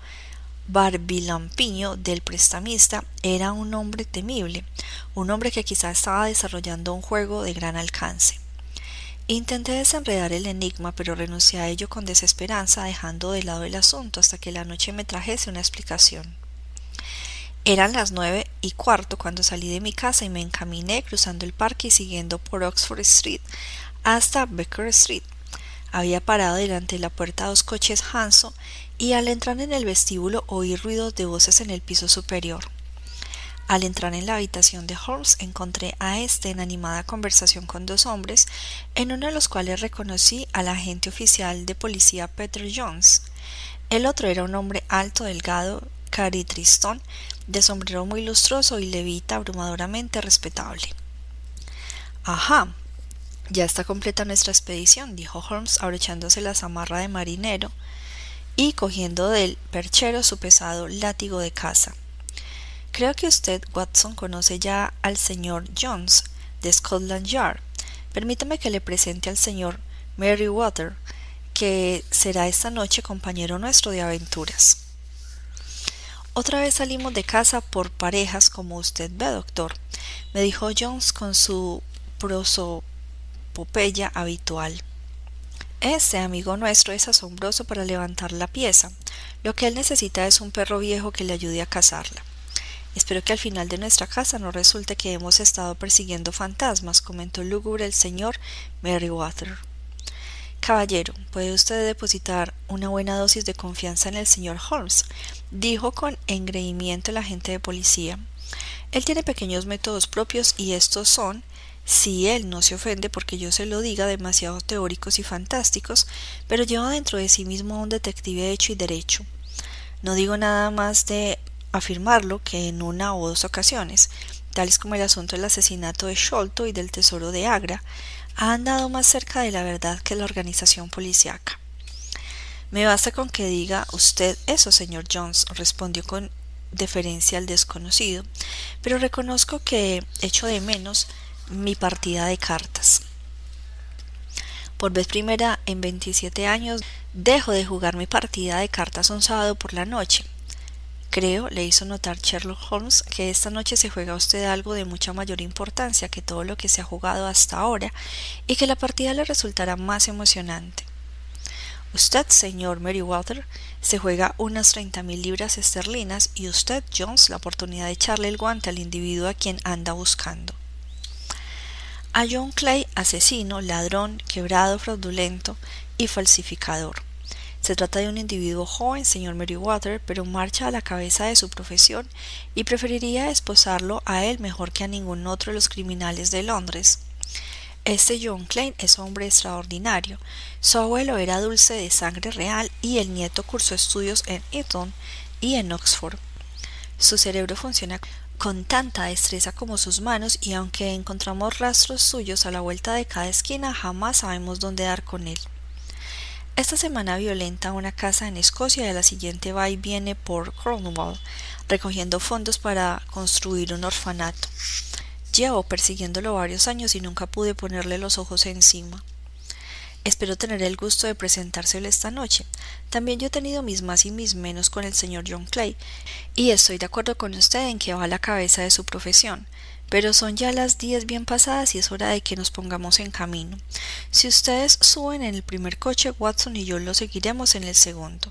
barbilampiño del prestamista era un hombre temible, un hombre que quizá estaba desarrollando un juego de gran alcance. Intenté desenredar el enigma, pero renuncié a ello con desesperanza, dejando de lado el asunto hasta que la noche me trajese una explicación. Eran las 9:15 cuando salí de mi casa y me encaminé cruzando el parque y siguiendo por Oxford Street hasta Baker Street. Había parado delante de la puerta 2 coches Hansom y al entrar en el vestíbulo oí ruidos de voces en el piso superior. Al entrar en la habitación de Holmes encontré a éste en animada conversación con 2 hombres, en uno de los cuales reconocí al agente oficial de policía Peter Jones. El otro era un hombre alto, delgado, caritristón, de sombrero muy lustroso y levita abrumadoramente respetable. «Ajá, ya está completa nuestra expedición», dijo Holmes abrochándose la zamarra de marinero y cogiendo del perchero su pesado látigo de caza. «Creo que usted, Watson, conoce ya al señor Jones, de Scotland Yard. Permítame que le presente al señor Merryweather, que será esta noche compañero nuestro de aventuras». «Otra vez salimos de casa por parejas, como usted ve, doctor», me dijo Jones con su prosopopeya habitual. «Este amigo nuestro es asombroso para levantar la pieza. Lo que él necesita es un perro viejo que le ayude a cazarla. Espero que al final de nuestra casa no resulte que hemos estado persiguiendo fantasmas», comentó lúgubre el señor Merryweather. «Caballero, ¿puede usted depositar una buena dosis de confianza en el señor Holmes?», dijo con engreimiento el agente de policía. «Él tiene pequeños métodos propios y estos son, si él no se ofende porque yo se lo diga, demasiado teóricos y fantásticos, pero lleva dentro de sí mismo a un detective hecho y derecho. No digo nada más de afirmarlo que en 1 o 2 ocasiones, tales como el asunto del asesinato de Sholto y del tesoro de Agra, ha andado más cerca de la verdad que la organización policíaca». «Me basta con que diga usted eso, señor Jones», respondió con deferencia al desconocido, pero reconozco que echo de menos mi partida de cartas. Por vez primera en 27 años dejo de jugar mi partida de cartas un sábado por la noche. Creo, le hizo notar Sherlock Holmes, que esta noche se juega a usted algo de mucha mayor importancia que todo lo que se ha jugado hasta ahora y que la partida le resultará más emocionante. Usted, señor Merryweather, se juega unas 30.000 libras esterlinas y usted, Jones, la oportunidad de echarle el guante al individuo a quien anda buscando. A John Clay, asesino, ladrón, quebrado, fraudulento y falsificador. Se trata de un individuo joven, señor Merryweather, pero marcha a la cabeza de su profesión y preferiría esposarlo a él mejor que a ningún otro de los criminales de Londres. Este John Clay es hombre extraordinario. Su abuelo era dulce de sangre real y el nieto cursó estudios en Eton y en Oxford. Su cerebro funciona con tanta destreza como sus manos y aunque encontramos rastros suyos a la vuelta de cada esquina, jamás sabemos dónde dar con él. Esta semana violenta una casa en Escocia y a la siguiente va y viene por Cornwall, recogiendo fondos para construir un orfanato. Llevo persiguiéndolo varios años y nunca pude ponerle los ojos encima. Espero tener el gusto de presentárselo esta noche. También yo he tenido mis más y mis menos con el señor John Clay, y estoy de acuerdo con usted en que va a la cabeza de su profesión. Pero son ya las 10 bien pasadas y es hora de que nos pongamos en camino. Si ustedes suben en el primer coche, Watson y yo lo seguiremos en el segundo.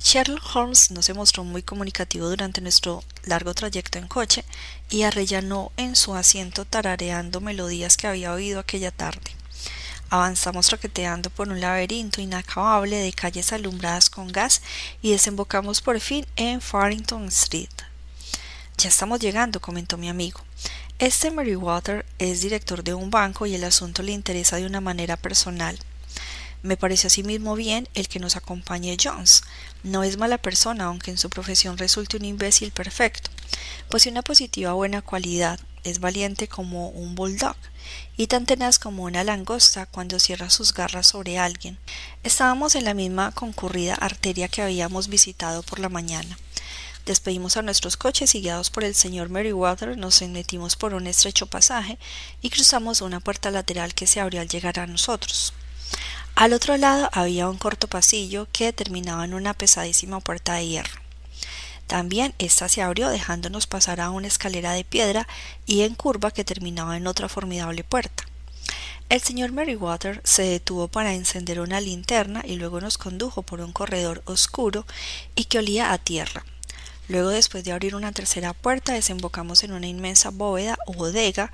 Sherlock Holmes no se mostró muy comunicativo durante nuestro largo trayecto en coche y arrellanó en su asiento tarareando melodías que había oído aquella tarde. Avanzamos traqueteando por un laberinto inacabable de calles alumbradas con gas y desembocamos por fin en Farrington Street. Ya estamos llegando, comentó mi amigo. Este Merryweather es director de un banco y el asunto le interesa de una manera personal. Me parece asimismo bien el que nos acompañe Jones. No es mala persona, aunque en su profesión resulte un imbécil perfecto. Posee una positiva buena cualidad. Es valiente como un bulldog y tan tenaz como una langosta cuando cierra sus garras sobre alguien. Estábamos en la misma concurrida arteria que habíamos visitado por la mañana. Despedimos a nuestros coches y guiados por el señor Merryweather nos metimos por un estrecho pasaje y cruzamos una puerta lateral que se abrió al llegar a nosotros. Al otro lado había un corto pasillo que terminaba en una pesadísima puerta de hierro. También ésta se abrió dejándonos pasar a una escalera de piedra y en curva que terminaba en otra formidable puerta. El señor Merryweather se detuvo para encender una linterna y luego nos condujo por un corredor oscuro y que olía a tierra. Luego, después de abrir una tercera puerta, desembocamos en una inmensa bóveda o bodega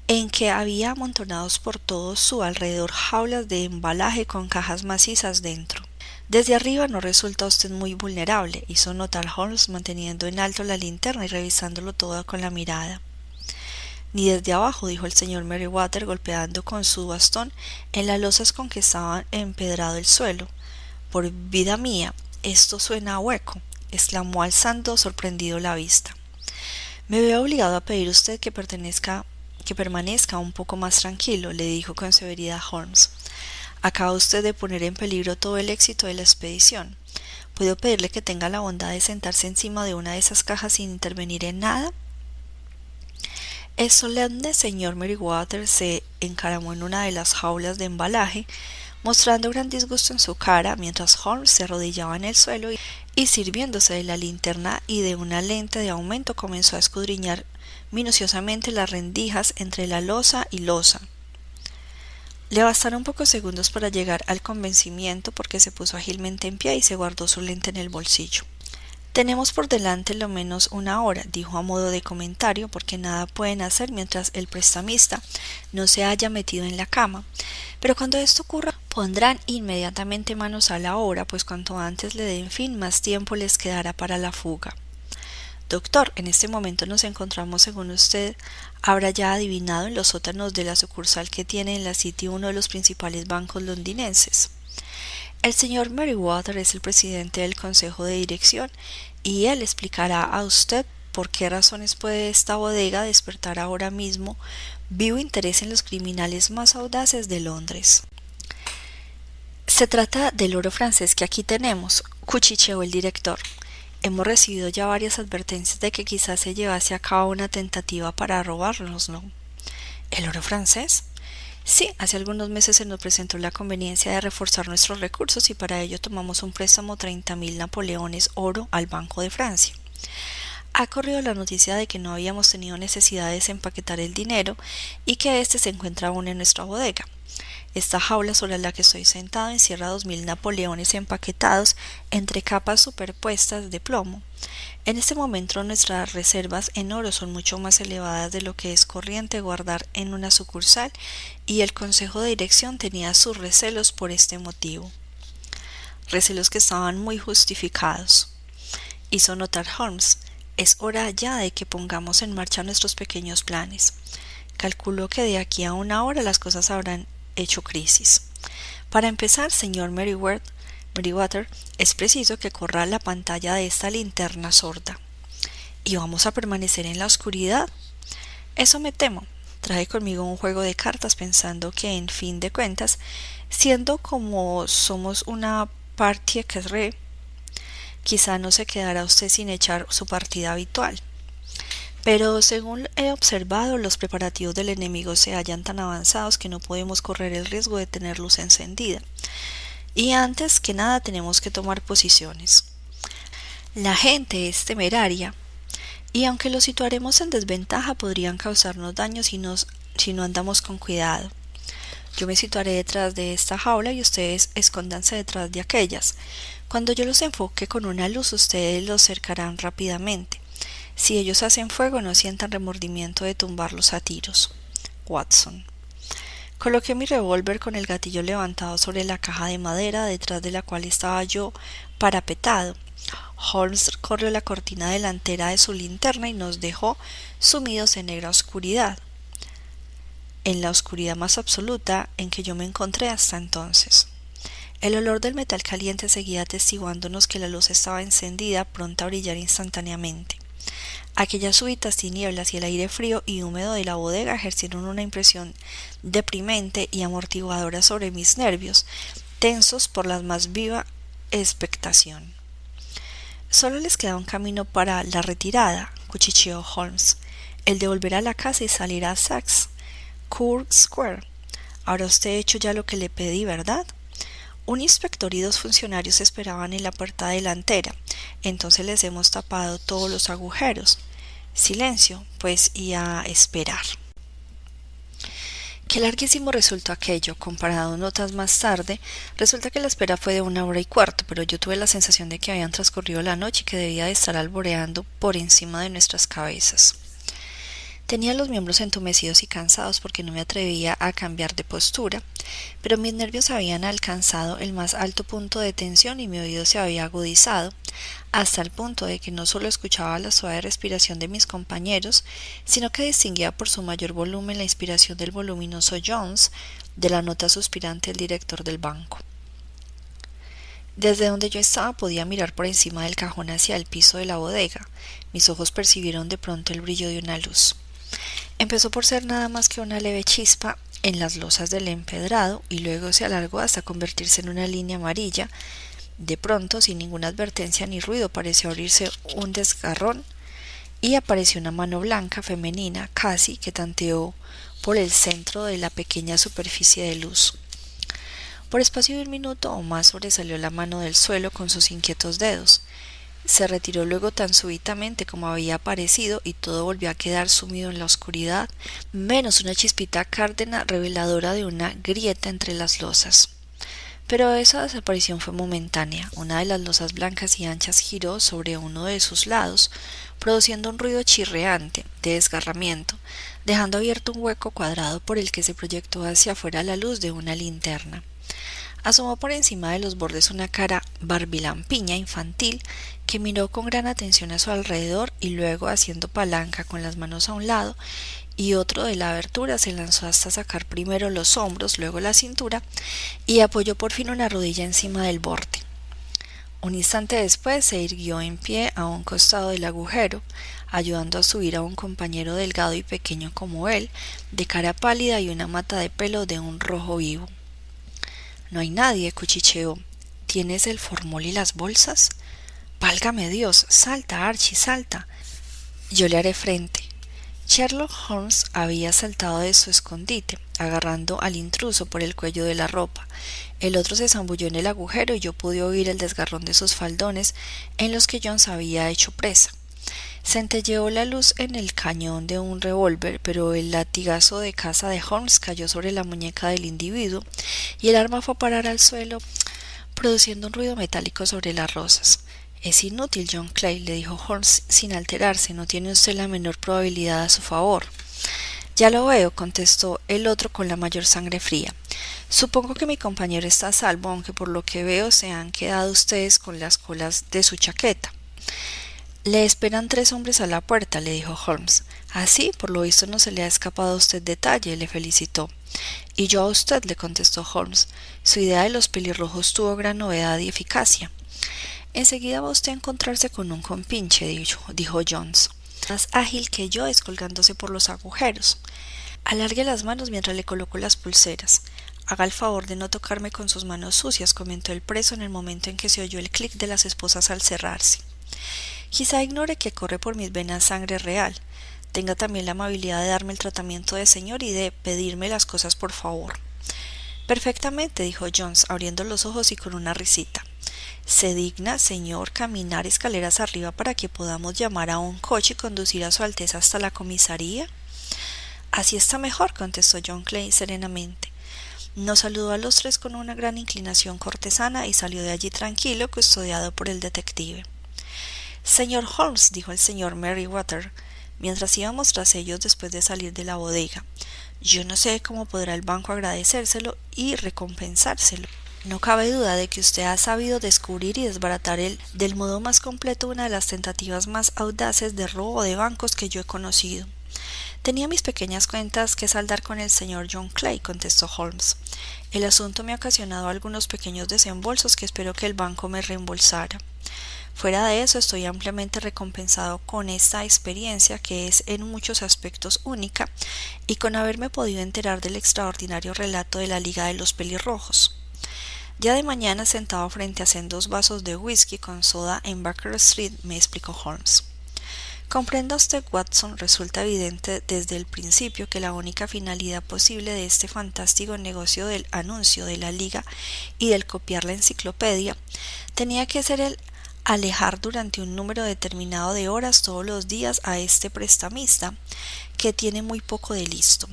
en que había amontonados por todo su alrededor jaulas de embalaje con cajas macizas dentro. Desde arriba no resulta usted muy vulnerable, hizo notar Holmes manteniendo en alto la linterna y revisándolo todo con la mirada. Ni desde abajo, dijo el señor Merryweather golpeando con su bastón en las losas con que estaba empedrado el suelo. Por vida mía, esto suena a hueco, exclamó alzando sorprendido la vista. Me veo obligado a pedir usted que permanezca un poco más tranquilo, le dijo con severidad Holmes. Acaba usted de poner en peligro todo el éxito de la expedición. ¿Puedo pedirle que tenga la bondad de sentarse encima de una de esas cajas sin intervenir en nada? El solemne señor Merryweather se encaramó en una de las jaulas de embalaje, mostrando gran disgusto en su cara, mientras Holmes se arrodillaba en el suelo y sirviéndose de la linterna y de una lente de aumento comenzó a escudriñar minuciosamente las rendijas entre la losa y losa. Le bastaron pocos segundos para llegar al convencimiento porque se puso ágilmente en pie y se guardó su lente en el bolsillo. Tenemos por delante lo menos una hora, dijo a modo de comentario, porque nada pueden hacer mientras el prestamista no se haya metido en la cama. Pero cuando esto ocurra, pondrán inmediatamente manos a la obra, pues cuanto antes le den fin, más tiempo les quedará para la fuga. Doctor, en este momento nos encontramos, según usted habrá ya adivinado, en los sótanos de la sucursal que tiene en la City uno de los principales bancos londinenses. El señor Merryweather es el presidente del consejo de dirección y él explicará a usted por qué razones puede esta bodega despertar ahora mismo vivo interés en los criminales más audaces de Londres. Se trata del oro francés que aquí tenemos, cuchicheó el director. Hemos recibido ya varias advertencias de que quizás se llevase a cabo una tentativa para robárnoslo. ¿El oro francés? Sí, hace algunos meses se nos presentó la conveniencia de reforzar nuestros recursos y para ello tomamos un préstamo 30.000 napoleones oro al Banco de Francia. Ha corrido la noticia de que no habíamos tenido necesidad de desempaquetar el dinero y que éste se encuentra aún en nuestra bodega. Esta jaula sobre la que estoy sentado encierra 2.000 napoleones empaquetados entre capas superpuestas de plomo. En este momento nuestras reservas en oro son mucho más elevadas de lo que es corriente guardar en una sucursal y el consejo de dirección tenía sus recelos por este motivo. Recelos que estaban muy justificados. Hizo notar Holmes: es hora ya de que pongamos en marcha nuestros pequeños planes. Calculo que de aquí a una hora las cosas habrán hecho crisis. Para empezar, señor Merryweather, es preciso que corra la pantalla de esta linterna sorda. ¿Y vamos a permanecer en la oscuridad? Eso me temo. Traje conmigo un juego de cartas pensando que, en fin de cuentas, siendo como somos una partie carrée, quizá no se quedará usted sin echar su partida habitual. Pero según he observado, los preparativos del enemigo se hallan tan avanzados que no podemos correr el riesgo de tener luz encendida. Y antes que nada tenemos que tomar posiciones. La gente es temeraria, y aunque los situaremos en desventaja, podrían causarnos daño si no andamos con cuidado. Yo me situaré detrás de esta jaula y ustedes escóndanse detrás de aquellas. Cuando yo los enfoque con una luz, ustedes los cercarán rápidamente. Si ellos hacen fuego, no sientan remordimiento de tumbarlos a tiros. Watson. Coloqué mi revólver con el gatillo levantado sobre la caja de madera detrás de la cual estaba yo parapetado. Holmes corrió la cortina delantera de su linterna y nos dejó sumidos en negra oscuridad, en la oscuridad más absoluta en que yo me encontré hasta entonces. El olor del metal caliente seguía atestiguándonos que la luz estaba encendida, pronta a brillar instantáneamente. Aquellas súbitas tinieblas y el aire frío y húmedo de la bodega ejercieron una impresión deprimente y amortiguadora sobre mis nervios, tensos por la más viva expectación. Solo les queda un camino para la retirada, cuchicheó Holmes, el de volver a la casa y salir a Court Square. Habrá usted hecho ya lo que le pedí, ¿verdad? Un inspector y 2 funcionarios esperaban en la puerta delantera. Entonces les hemos tapado todos los agujeros. Silencio, pues, y a esperar. Qué larguísimo resultó aquello. Comparado notas más tarde, resulta que la espera fue de 1 hora y cuarto, pero yo tuve la sensación de que habían transcurrido la noche y que debía de estar alboreando por encima de nuestras cabezas. Tenía los miembros entumecidos y cansados porque no me atrevía a cambiar de postura, pero mis nervios habían alcanzado el más alto punto de tensión y mi oído se había agudizado, hasta el punto de que no solo escuchaba la suave respiración de mis compañeros, sino que distinguía por su mayor volumen la inspiración del voluminoso Jones, de la nota suspirante del director del banco. Desde donde yo estaba podía mirar por encima del cajón hacia el piso de la bodega. Mis ojos percibieron de pronto el brillo de una luz. Empezó por ser nada más que una leve chispa en las losas del empedrado y luego se alargó hasta convertirse en una línea amarilla. De pronto, sin ninguna advertencia ni ruido, pareció abrirse un desgarrón y apareció una mano blanca femenina casi que tanteó por el centro de la pequeña superficie de luz. Por espacio de 1 minuto o más sobresalió la mano del suelo con sus inquietos dedos. Se retiró luego tan súbitamente como había aparecido y todo volvió a quedar sumido en la oscuridad, menos una chispita cárdena reveladora de una grieta entre las losas. Pero esa desaparición fue momentánea. Una de las losas blancas y anchas giró sobre uno de sus lados, produciendo un ruido chirriante de desgarramiento, dejando abierto un hueco cuadrado por el que se proyectó hacia afuera la luz de una linterna. Asomó por encima de los bordes una cara barbilampiña infantil que miró con gran atención a su alrededor y luego, haciendo palanca con las manos a un lado y otro de la abertura, se lanzó hasta sacar primero los hombros, luego la cintura y apoyó por fin una rodilla encima del borde. Un instante después se irguió en pie a un costado del agujero, ayudando a subir a un compañero delgado y pequeño como él, de cara pálida y una mata de pelo de un rojo vivo. «No hay nadie», cuchicheó. «¿Tienes el formol y las bolsas?» Válgame Dios, salta, Archie, salta. Yo le haré frente. Sherlock Holmes había saltado de su escondite, agarrando al intruso por el cuello de la ropa. El otro se zambulló en el agujero y yo pude oír el desgarrón de sus faldones en los que Jones había hecho presa. Centelleó la luz en el cañón de un revólver, pero el latigazo de caza de Holmes cayó sobre la muñeca del individuo y el arma fue a parar al suelo, produciendo un ruido metálico sobre las rosas. Es inútil, John Clay, le dijo Holmes sin alterarse, no tiene usted la menor probabilidad a su favor. Ya lo veo, contestó el otro con la mayor sangre fría. Supongo que mi compañero está a salvo, aunque por lo que veo se han quedado ustedes con las colas de su chaqueta. Le esperan 3 hombres a la puerta, le dijo Holmes. Así, por lo visto no se le ha escapado a usted detalle, le felicitó. Y yo a usted, le contestó Holmes. Su idea de los pelirrojos tuvo gran novedad y eficacia. Enseguida va usted a encontrarse con un compinche, dijo Jones, más ágil que yo, descolgándose por los agujeros. Alargue las manos mientras le coloco las pulseras. Haga el favor de no tocarme con sus manos sucias, comentó el preso en el momento en que se oyó el clic de las esposas al cerrarse. Quizá ignore que corre por mis venas sangre real. Tenga también la amabilidad de darme el tratamiento de señor y de pedirme las cosas por favor. Perfectamente, dijo Jones, abriendo los ojos y con una risita. ¿Se digna, señor, caminar escaleras arriba para que podamos llamar a un coche y conducir a su Alteza hasta la comisaría? Así está mejor, contestó John Clay serenamente. Nos saludó a los 3 con una gran inclinación cortesana y salió de allí tranquilo, custodiado por el detective. Señor Holmes, dijo el señor Merryweather, mientras íbamos tras ellos después de salir de la bodega, yo no sé cómo podrá el banco agradecérselo y recompensárselo. No cabe duda de que usted ha sabido descubrir y desbaratar del modo más completo una de las tentativas más audaces de robo de bancos que yo he conocido. Tenía mis pequeñas cuentas que saldar con el señor John Clay, contestó Holmes. El asunto me ha ocasionado algunos pequeños desembolsos que espero que el banco me reembolsara. Fuera de eso, estoy ampliamente recompensado con esta experiencia que es en muchos aspectos única y con haberme podido enterar del extraordinario relato de la Liga de los Pelirrojos. Ya de mañana, sentado frente a sendos vasos de whisky con soda en Baker Street, me explicó Holmes. Comprenda usted, Watson, resulta evidente desde el principio que la única finalidad posible de este fantástico negocio del anuncio de la Liga y del copiar la enciclopedia tenía que ser el alejar durante un número determinado de horas todos los días a este prestamista, que tiene muy poco de listo.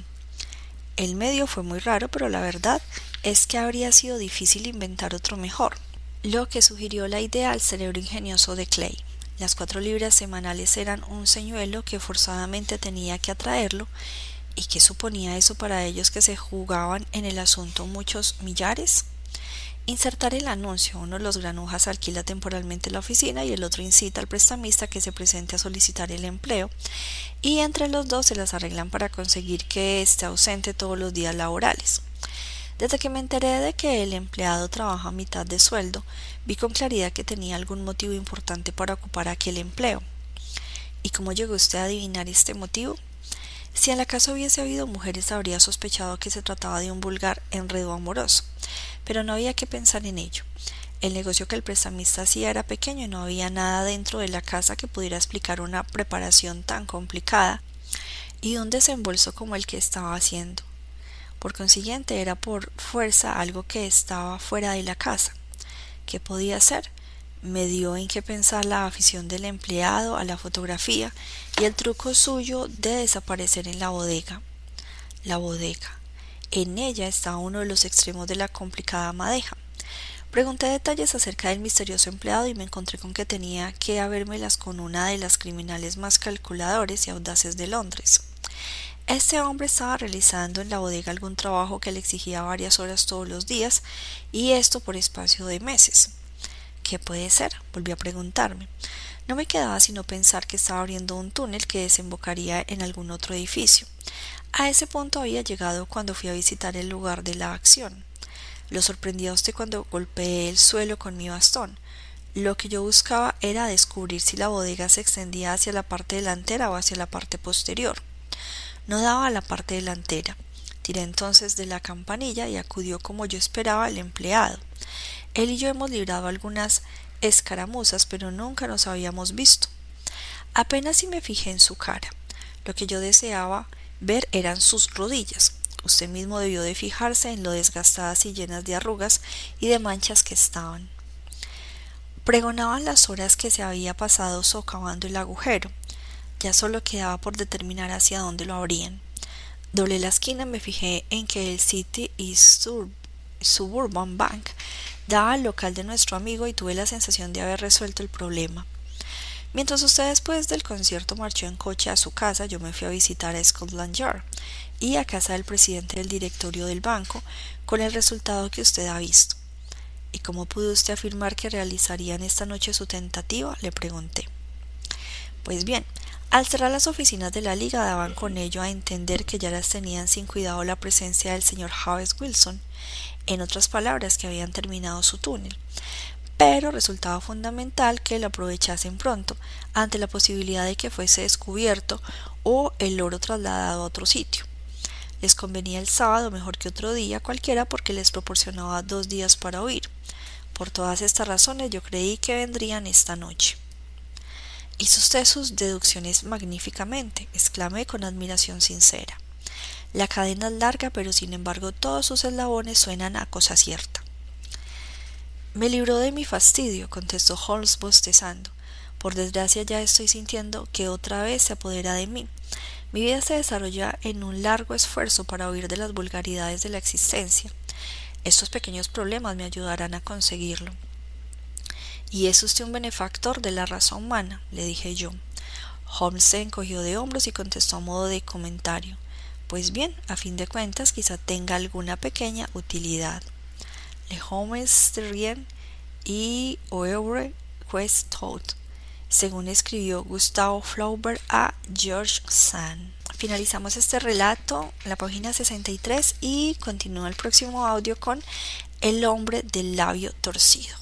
El medio fue muy raro, pero la verdad es que habría sido difícil inventar otro mejor, lo que sugirió la idea al cerebro ingenioso de Clay. Las 4 libras semanales eran un señuelo que forzadamente tenía que atraerlo, ¿y qué suponía eso para ellos que se jugaban en el asunto muchos millares? Insertar el anuncio, uno de los granujas alquila temporalmente la oficina y el otro incita al prestamista que se presente a solicitar el empleo, y entre los dos se las arreglan para conseguir que esté ausente todos los días laborales. Desde que me enteré de que el empleado trabaja a mitad de sueldo, vi con claridad que tenía algún motivo importante para ocupar aquel empleo. ¿Y cómo llegó usted a adivinar este motivo? Si en la casa hubiese habido mujeres, habría sospechado que se trataba de un vulgar enredo amoroso, pero no había que pensar en ello. El negocio que el prestamista hacía era pequeño y no había nada dentro de la casa que pudiera explicar una preparación tan complicada y un desembolso como el que estaba haciendo. Por consiguiente, era por fuerza algo que estaba fuera de la casa. ¿Qué podía hacer? Me dio en qué pensar la afición del empleado a la fotografía y el truco suyo de desaparecer en la bodega. La bodega. En ella estaba uno de los extremos de la complicada madeja. Pregunté detalles acerca del misterioso empleado y me encontré con que tenía que habérmelas con una de las criminales más calculadores y audaces de Londres. Este hombre estaba realizando en la bodega algún trabajo que le exigía varias horas todos los días, y esto por espacio de meses. ¿Qué puede ser?, volví a preguntarme. No me quedaba sino pensar que estaba abriendo un túnel que desembocaría en algún otro edificio. A ese punto había llegado cuando fui a visitar el lugar de la acción. Lo sorprendí a usted cuando golpeé el suelo con mi bastón. Lo que yo buscaba era descubrir si la bodega se extendía hacia la parte delantera o hacia la parte posterior. No daba a la parte delantera. Tiré entonces de la campanilla y acudió como yo esperaba el empleado. Él y yo hemos librado algunas escaramuzas, pero nunca nos habíamos visto. Apenas si me fijé en su cara. Lo que yo deseaba ver eran sus rodillas. Usted mismo debió de fijarse en lo desgastadas y llenas de arrugas y de manchas que estaban. Pregonaban las horas que se había pasado socavando el agujero. Ya solo quedaba por determinar hacia dónde lo abrían. Doblé la esquina y me fijé en que el City y Suburban Bank daba al local de nuestro amigo y tuve la sensación de haber resuelto el problema. Mientras usted después del concierto marchó en coche a su casa, yo me fui a visitar a Scotland Yard y a casa del presidente del directorio del banco, con el resultado que usted ha visto. ¿Y cómo pudo usted afirmar que realizarían esta noche su tentativa?, le pregunté. Pues bien, al cerrar las oficinas de la liga daban con ello a entender que ya las tenían sin cuidado la presencia del señor James Wilson, en otras palabras, que habían terminado su túnel. Pero resultaba fundamental que lo aprovechasen pronto, ante la posibilidad de que fuese descubierto o el oro trasladado a otro sitio. Les convenía el sábado mejor que otro día cualquiera porque les proporcionaba 2 días para huir. Por todas estas razones yo creí que vendrían esta noche. Hizo usted sus deducciones magníficamente, exclamé con admiración sincera. La cadena es larga, pero sin embargo todos sus eslabones suenan a cosa cierta. Me libró de mi fastidio, contestó Holmes bostezando. Por desgracia ya estoy sintiendo que otra vez se apodera de mí. Mi vida se desarrolla en un largo esfuerzo para huir de las vulgaridades de la existencia. Estos pequeños problemas me ayudarán a conseguirlo. Y es usted un benefactor de la raza humana, le dije yo. Holmes se encogió de hombros y contestó a modo de comentario. Pues bien, a fin de cuentas, quizá tenga alguna pequeña utilidad. Le Holmes de Rien y Oeuvre Quest Tout, según escribió Gustave Flaubert a George Sand. Finalizamos este relato en la página 63 y continúa el próximo audio con El hombre del labio torcido.